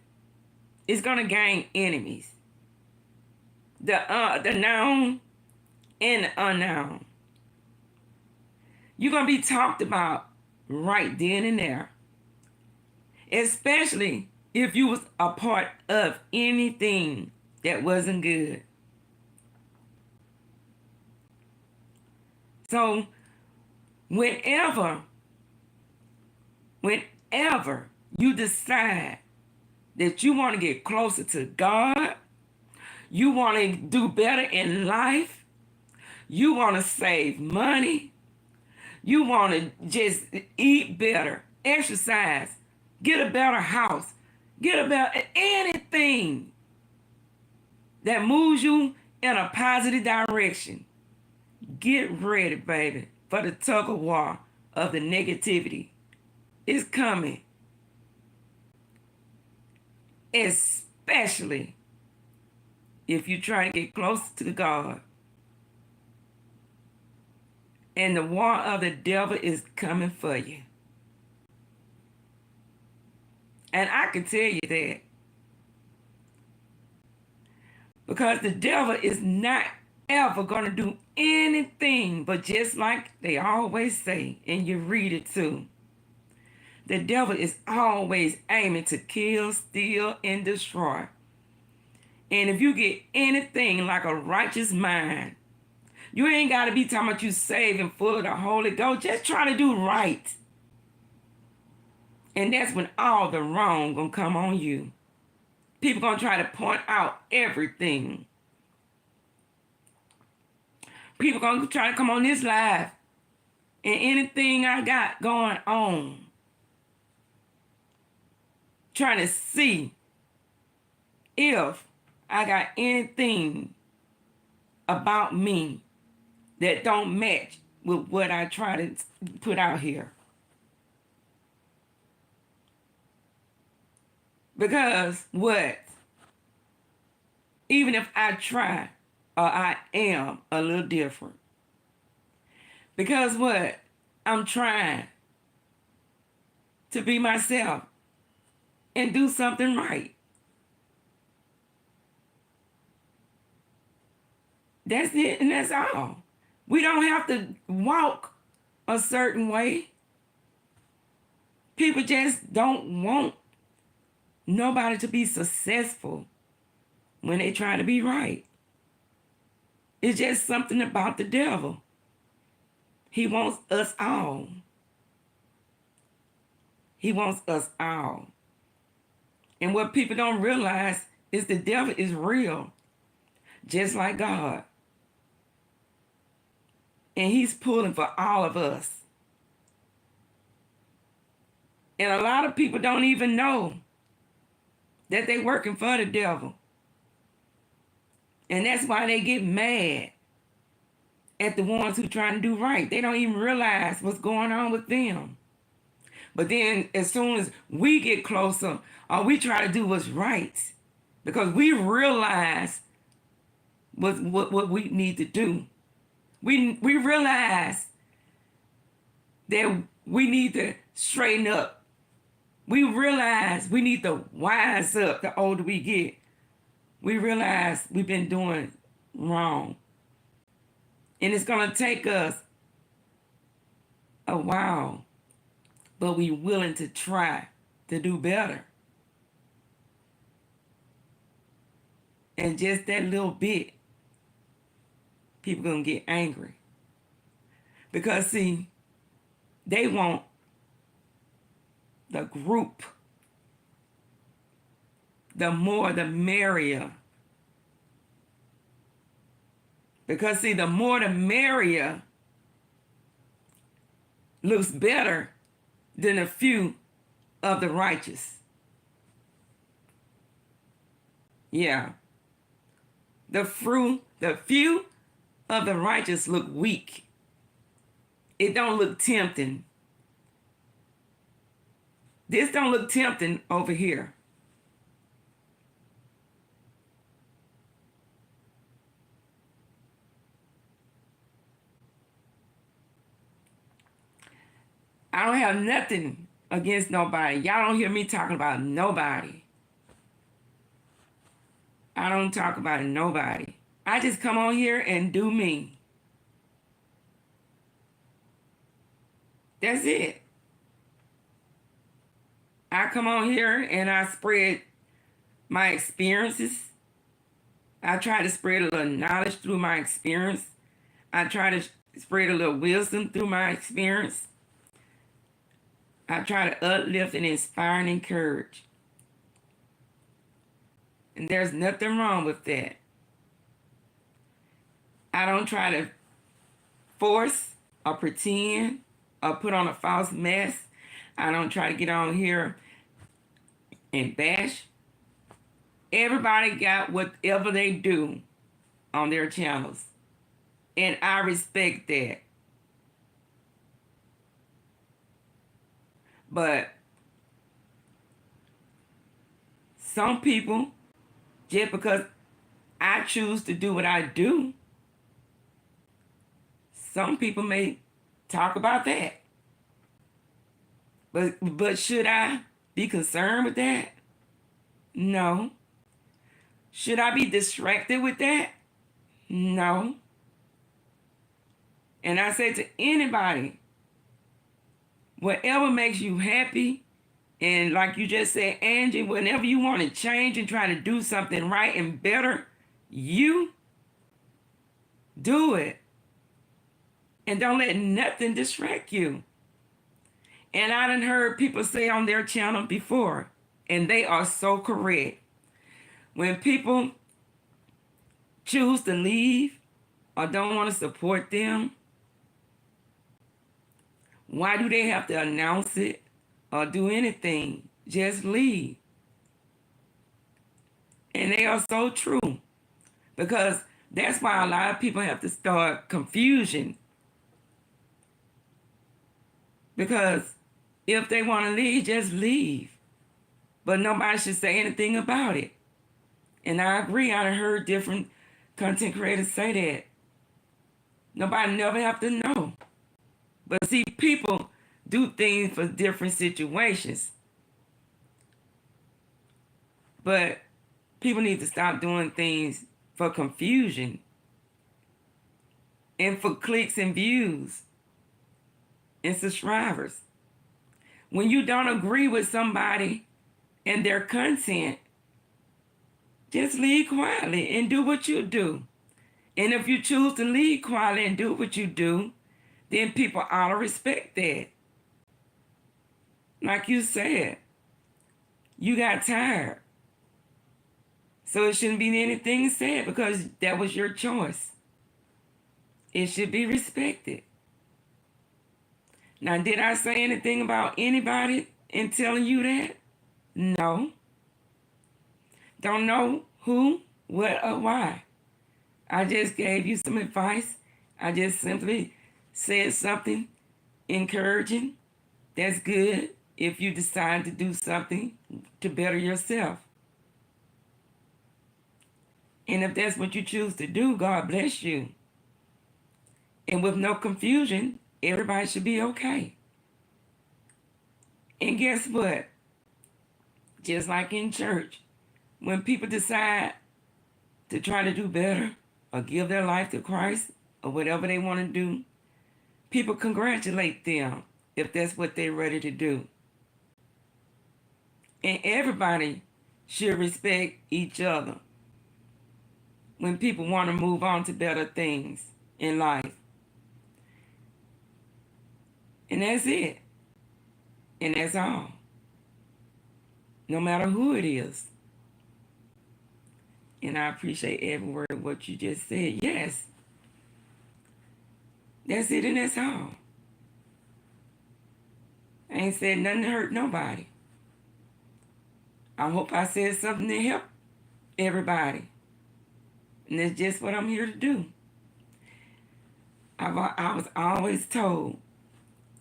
is going to gain enemies. The known and the unknown. You're going to be talked about right then and there. Especially if you was a part of anything that wasn't good. So, whenever you decide that you want to get closer to God, you want to do better in life, you want to save money, you want to just eat better, exercise, get a better house, get a better anything that moves you in a positive direction. Get ready, baby, for the tug of war of the negativity. It's coming. Especially if you try to get close to God. And the war of the devil is coming for you. And I can tell you that. Because the devil is not ever going to do anything but just like they always say, and you read it too. The devil is always aiming to kill, steal, and destroy. And if you get anything like a righteous mind, you ain't got to be talking about you saved and full of the Holy Ghost. Just try to do right. And that's when all the wrong gonna come on you. People gonna try to point out everything. People gonna try to come on this live and anything I got going on, trying to see if I got anything about me that don't match with what I try to put out here. Because what? Even if I try, or I am a little different. Because what? I'm trying to be myself and do something right. That's it, and that's all. We don't have to walk a certain way. People just don't want nobody to be successful when they try to be right. It's just something about the devil. He wants us all. He wants us all. And what people don't realize is the devil is real, just like God. And he's pulling for all of us. And a lot of people don't even know that they're working for the devil. And that's why they get mad at the ones who trying to do right. They don't even realize what's going on with them. But then as soon as we get closer, or we try to do what's right, because we realize what we need to do. We realize that we need to straighten up. We realize we need to wise up the older we get. We realize we've been doing wrong. And it's going to take us a while, but we're willing to try to do better. And just that little bit, people going to get angry. Because, see, they want the group. The more, the merrier. Because, see, the more, the merrier looks better than a few of the righteous. Yeah. The few of the righteous look weak. It don't look tempting. This don't look tempting over here. I don't have nothing against nobody. Y'all don't hear me talking about nobody. I don't talk about nobody. I just come on here and do me. That's it. I come on here and I spread my experiences. I try to spread a little knowledge through my experience. I try to spread a little wisdom through my experience. I try to uplift and inspire and encourage. And there's nothing wrong with that. I don't try to force or pretend or put on a false mask. I don't try to get on here and bash. Everybody got whatever they do on their channels. And I respect that. But some people, just because I choose to do what I do, some people may talk about that. But should I be concerned with that? No. Should I be distracted with that? No. And I say to anybody, whatever makes you happy, and like you just said, Angie, whenever you want to change and try to do something right and better, you do it. And don't let nothing distract you. And I done heard people say on their channel before, and they are so correct. When people choose to leave or don't want to support them, why do they have to announce it or do anything? Just leave. And they are so true. Because that's why a lot of people have to start confusion. Because if they want to leave, just leave. but nobody should say anything about it. And I agree. I heard different content creators say that. Nobody never have to know. But see, people do things for different situations. But people need to stop doing things for confusion and for clicks and views and subscribers. When you don't agree with somebody and their content, just leave quietly and do what you do. And if you choose to leave quietly and do what you do, then people ought to respect that. Like you said, you got tired. So it shouldn't be anything said because that was your choice. It should be respected. Now, did I say anything about anybody in telling you that? No. Don't know who, what, or why. I just gave you some advice. I just simply said something encouraging. That's good if you decide to do something to better yourself. And if that's what you choose to do, God bless you. And with no confusion, everybody should be okay. And guess what? Just like in church, when people decide to try to do better or give their life to Christ or whatever they want to do, people congratulate them if that's what they're ready to do. And everybody should respect each other when people want to move on to better things in life. And that's it. And that's all. No matter who it is. And I appreciate every word of what you just said. Yes. That's it and that's all. I ain't said nothing to hurt nobody. I hope I said something to help everybody. And that's just what I'm here to do. I was always told,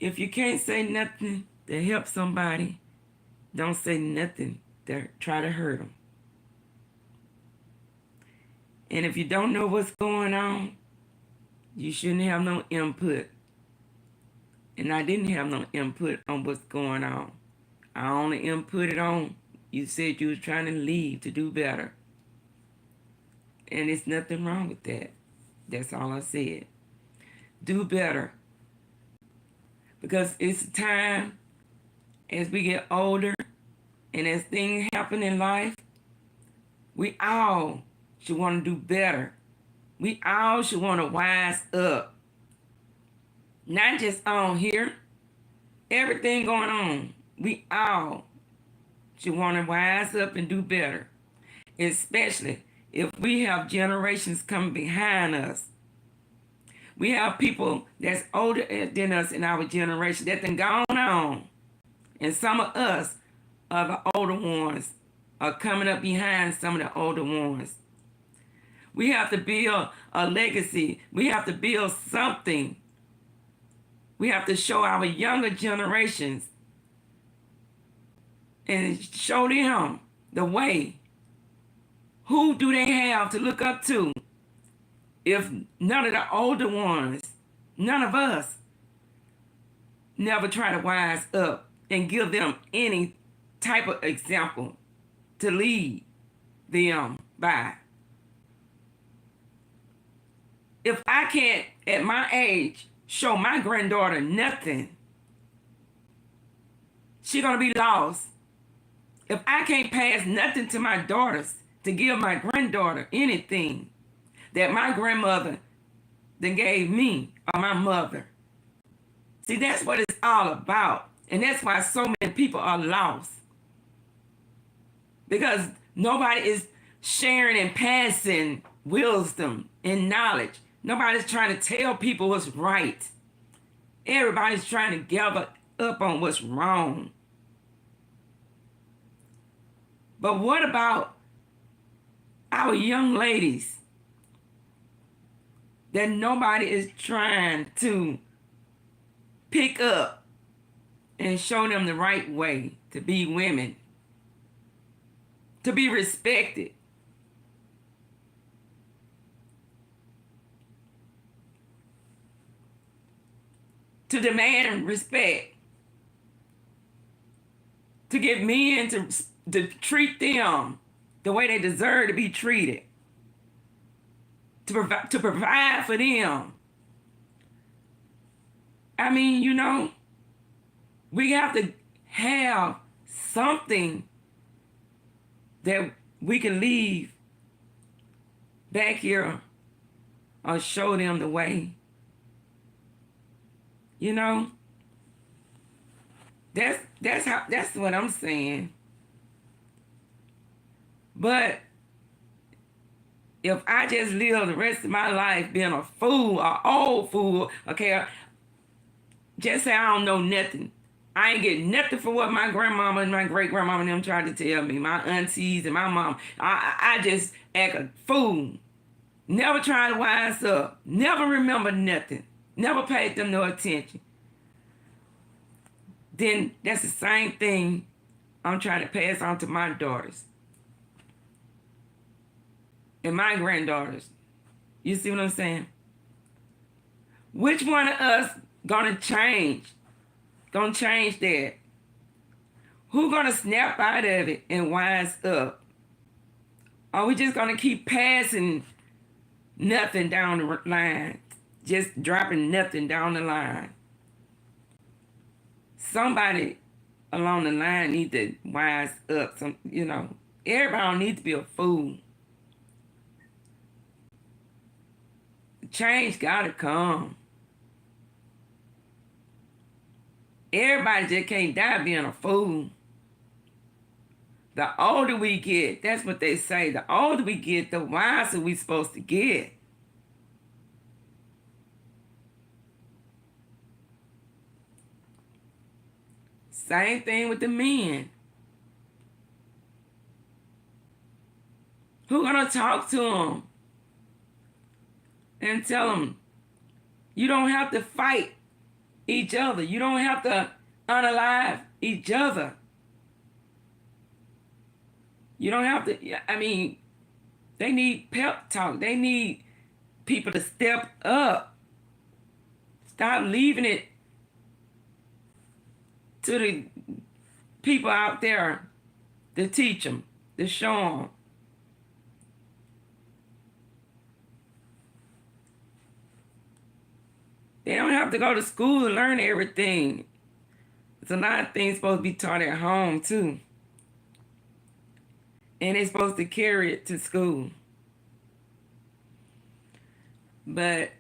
if you can't say nothing to help somebody, don't say nothing to try to hurt them. And if you don't know what's going on, you shouldn't have no input. And I didn't have no input on what's going on. I only inputted on, you said you was trying to leave to do better. And there's nothing wrong with that. That's all I said. Do better. Because it's time, as we get older and as things happen in life, we all should want to do better. We all should want to wise up. Not just on here. Everything going on. We all should want to wise up and do better. Especially if we have generations coming behind us. We have people that's older than us in our generation that done gone on. And some of us are the older ones, are coming up behind some of the older ones. We have to build a legacy. We have to build something. We have to show our younger generations and show them the way. Who do they have to look up to if none of the older ones, none of us, never try to wise up and give them any type of example to lead them by? If I can't, at my age, show my granddaughter nothing, she's going to be lost. If I can't pass nothing to my daughters to give my granddaughter anything that my grandmother then gave me or my mother. See, that's what it's all about. And that's why so many people are lost. Because nobody is sharing and passing wisdom and knowledge. Nobody's trying to tell people what's right. Everybody's trying to gather up on what's wrong. But what about our young ladies that nobody is trying to pick up and show them the right way to be women to be respected. To demand respect. To get men to treat them the way they deserve to be treated. To provide for them. I mean, you know, we have to have something that we can leave back here or show them the way. You know, that's what I'm saying. But if I just live the rest of my life being a fool, an old fool, okay, just say I don't know nothing. I ain't get nothing for what my grandmama and my great-grandmama and them tried to tell me, my aunties and my mom. I just act a fool. Never try to wise up. Never remember nothing. Never paid them no attention. Then that's the same thing I'm trying to pass on to my daughters. And my granddaughters. You see what I'm saying? Which one of us gonna change? Gonna change that? Who gonna snap out of it and wise up? Are we just gonna keep passing nothing down the line? Just dropping nothing down the line? Somebody along the line need to wise up. You know, everybody don't need to be a fool. Change gotta come. Everybody just can't die being a fool. The older we get, that's what they say, the older we get, the wiser we supposed to get. Same thing with the men. Who gonna talk to them and tell them, you don't have to fight each other. You don't have to unalive each other. You don't have to, I mean, they need pep talk. They need people to step up. Stop leaving it to the people out there to teach them, to show them. They don't have to go to school to learn everything. There's a lot of things supposed to be taught at home too. And they're supposed to carry it to school. But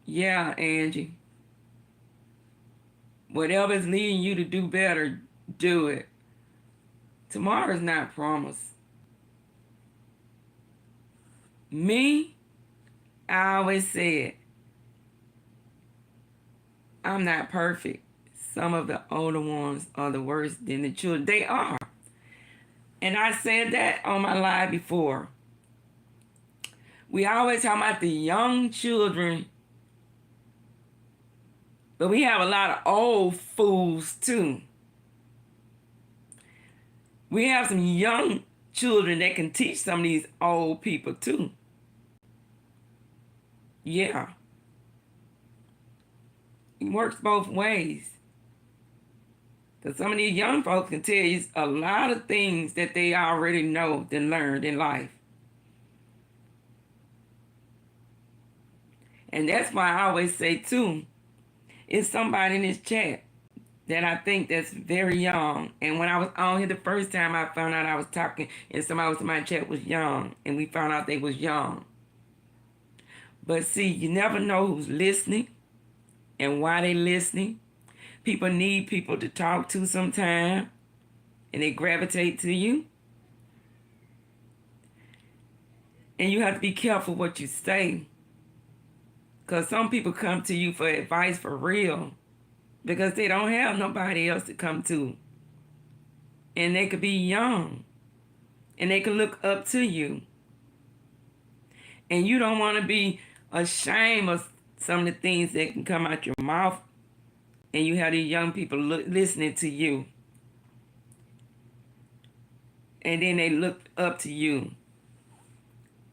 yeah, Angie, whatever's leading you to do better, do it. Tomorrow's not promised. Me, I always said, I'm not perfect. Some of the older ones are the worst than the children. They are. And I said that on my live before. We always talk about the young children, but we have a lot of old fools too. We have some young children that can teach some of these old people too. Yeah. It works both ways. Because some of these young folks can tell you a lot of things that they already know and learned in life. And that's why I always say too, it's somebody in this chat that I think that's very young. And when I was on here the first time, I found out I was talking and somebody was in my chat was young. And we found out they was young. But see, you never know who's listening and why they listening. People need people to talk to sometime, and they gravitate to you. And you have to be careful what you say, because some people come to you for advice for real, because they don't have nobody else to come to. And they could be young, and they can look up to you. And you don't want to be ashamed of some of the things that can come out your mouth, and you have these young people listening to you. and then they look up to you,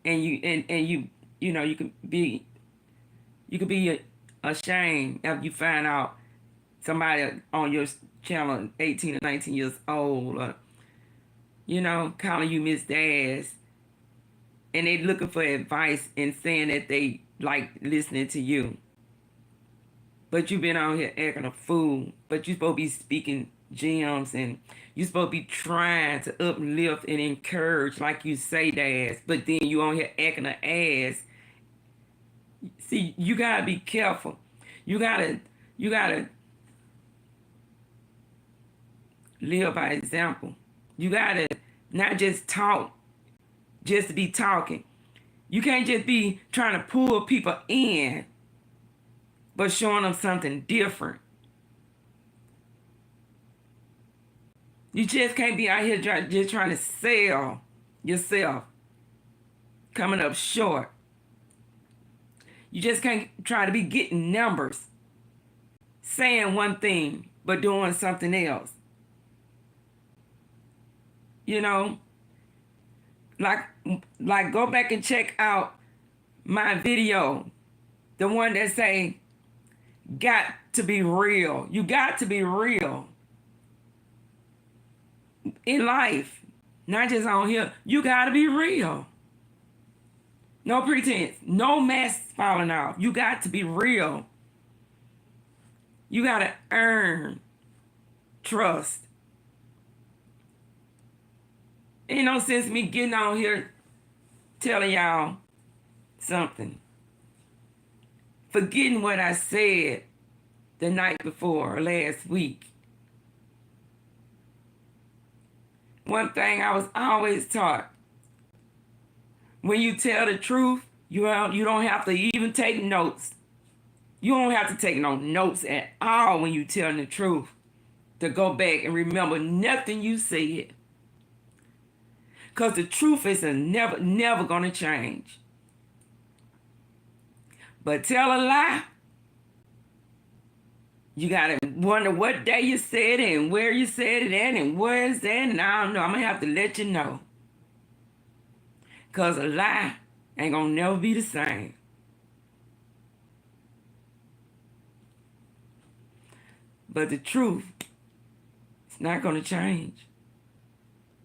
and you know you could be ashamed if you find out somebody on your channel 18 or 19 years old, or you know, calling you Miss Dazz, and they looking for advice and saying that they like listening to you. But you've been out here acting a fool. But you're supposed to be speaking gems, and you're supposed to be trying to uplift and encourage like you say, Dazz. But then you on here acting an ass. See, you gotta be careful. You gotta live by example. You gotta not just talk just to be talking. You can't just be trying to pull people in, but showing them something different. You just can't be out here just trying to sell yourself, coming up short. You just can't try to be getting numbers, saying one thing, but doing something else. You know, like go back and check out my video, the one that say, got to be real. You got to be real in life, not just on here. You got to be real. No pretense, no mask falling off. You got to be real. You got to earn trust. Ain't no sense me getting on here telling y'all something, forgetting what I said the night before or last week. One thing I was always taught, when you tell the truth, you don't have to even take notes. You don't have to take no notes at all when you telling the truth, to go back and remember nothing you said. Because the truth is never going to change. But tell a lie, you got to wonder what day you said it and where you said it at and where is that. And I don't know. I'm going to have to let you know. Because a lie ain't going to never be the same. But the truth, it's not going to change.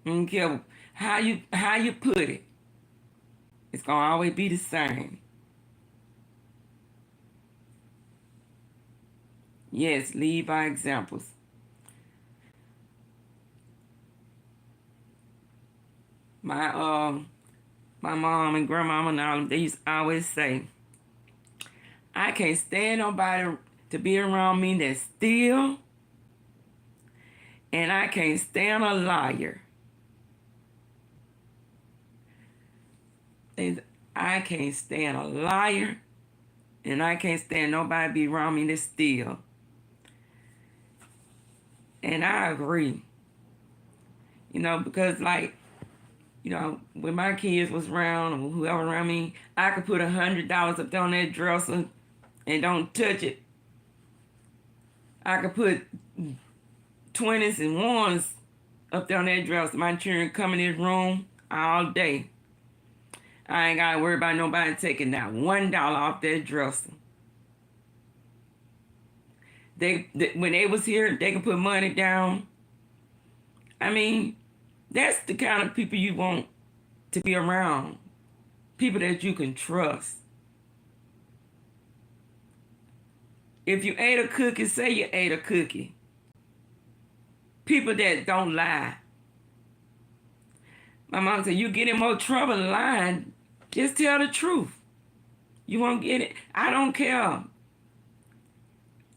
I don't care how you put it. It's going to always be the same. Yes, lead by examples. My mom and grandmama and all, they used to always say, I can't stand nobody to be around me that steal, and I can't stand a liar. I can't stand a liar, and I can't stand nobody be around me that steal. And I agree. You know, because like, you know, when my kids was around or whoever around me, I could put $100 up there on that dresser and don't touch it. I could put 20s and ones up there on that dresser. My children come in this room all day. I ain't got to worry about nobody taking that $1 off that dresser. They when they was here, they could put money down. I mean, that's the kind of people you want to be around. People that you can trust. If you ate a cookie, say you ate a cookie. People that don't lie. My mom said, you get in more trouble lying, just tell the truth. You won't get it. I don't care.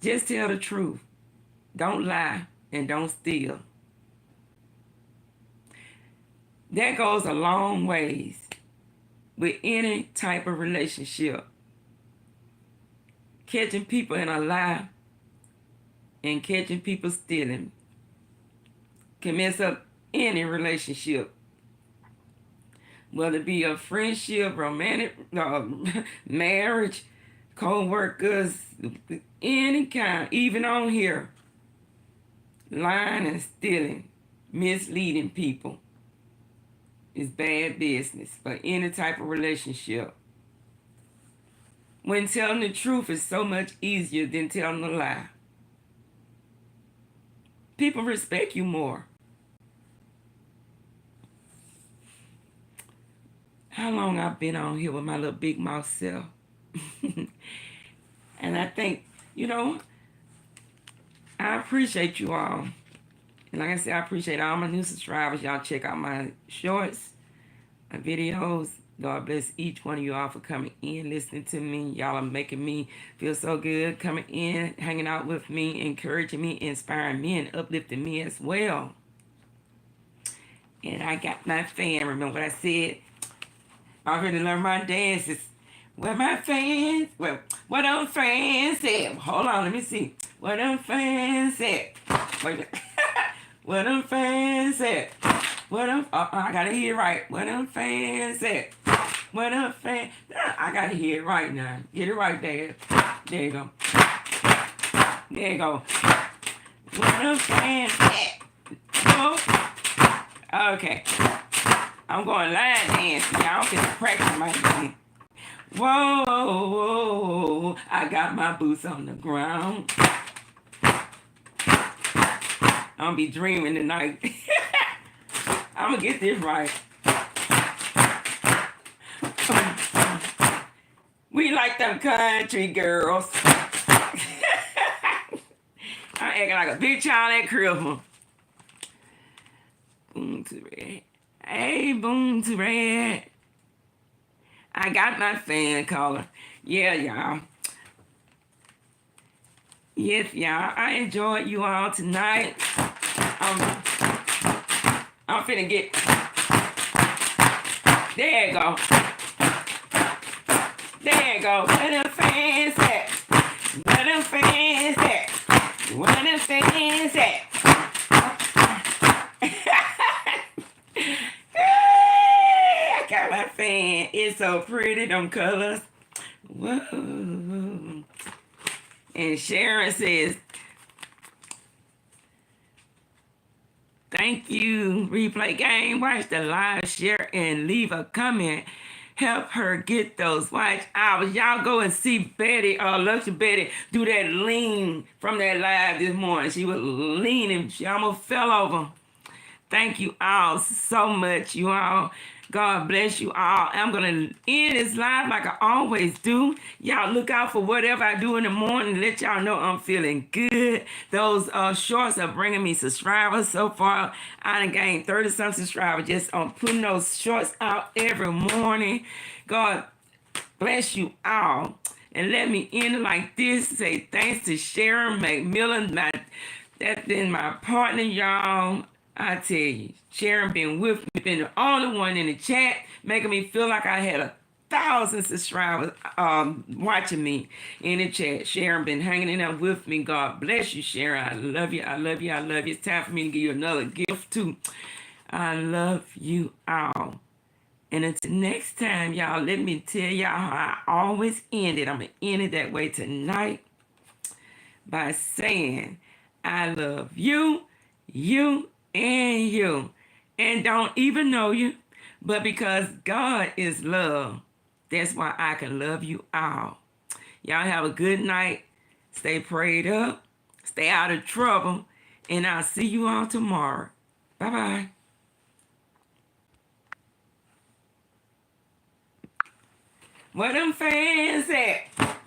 Just tell the truth. Don't lie and don't steal. That goes a long ways with any type of relationship. Catching people in a lie and catching people stealing can mess up any relationship. Whether it be a friendship, romantic, marriage, co-workers, any kind, even on here. Lying and stealing, misleading people. is bad business for any type of relationship. When telling the truth is so much easier than telling a lie. People respect you more. How long I've been on here with my little big mouth self. And I think, I appreciate you all. And like I said, I appreciate all my new subscribers. Y'all check out my shorts, my videos. God bless each one of you all for coming in, listening to me. Y'all are making me feel so good, coming in, hanging out with me, encouraging me, inspiring me, and uplifting me as well. And I got my fan. Remember what I said? I already learned my dances. Where my fans? Well, what them fans said? Hold on, let me see. What them fans said? Wait a minute. What them fans said? What them? I gotta hear it right. What them fans said? What them fans? I gotta hear it right now. Get it right there. There you go. There you go. What them fans said? Oh. Okay. I'm going line dancing. Y'all can practice my dance. Whoa, whoa, I got my boots on the ground. I'm gonna be dreaming tonight. I'm gonna get this right. We like them country girls. I'm acting like a big child at Christmas. Boom to red. Hey, boom to red. I got my fan color. Yeah, y'all. Yes, y'all. I enjoyed you all tonight. I'm finna get... There you go. There you go. Where them fans at? Where them fans at? Where them fans at? I got my fan. It's so pretty, them colors. Whoa. And Sharon says, thank you, Replay Game. Watch the live, share, and leave a comment. Help her get those watch hours. Y'all go and see Betty, Luxury Betty, do that lean from that live this morning. She was leaning. She almost fell over. Thank you all so much, you all. God bless you all. I'm going to end this live like I always do. Y'all look out for whatever I do in the morning. Let y'all know I'm feeling good. Those shorts are bringing me subscribers. So far, I done gained 30-some subscribers just on putting those shorts out every morning. God bless you all. And let me end it like this. Say thanks to Sharon McMillan. That's been my partner, y'all. I tell you, Sharon been with me, been the only one in the chat, making me feel like I had 1,000 subscribers watching me in the chat. Sharon been hanging in there with me. God bless you, Sharon. I love you. I love you. I love you. It's time for me to give you another gift, too. I love you all. And until next time, y'all, let me tell y'all how I always end it. I'm going to end it that way tonight by saying, I love you, you, and you, and don't even know you, but because God is love, that's why I can love you all. Y'all have a good night. Stay prayed up. Stay out of trouble. And I'll see you all tomorrow. Bye-bye. Where them fans at?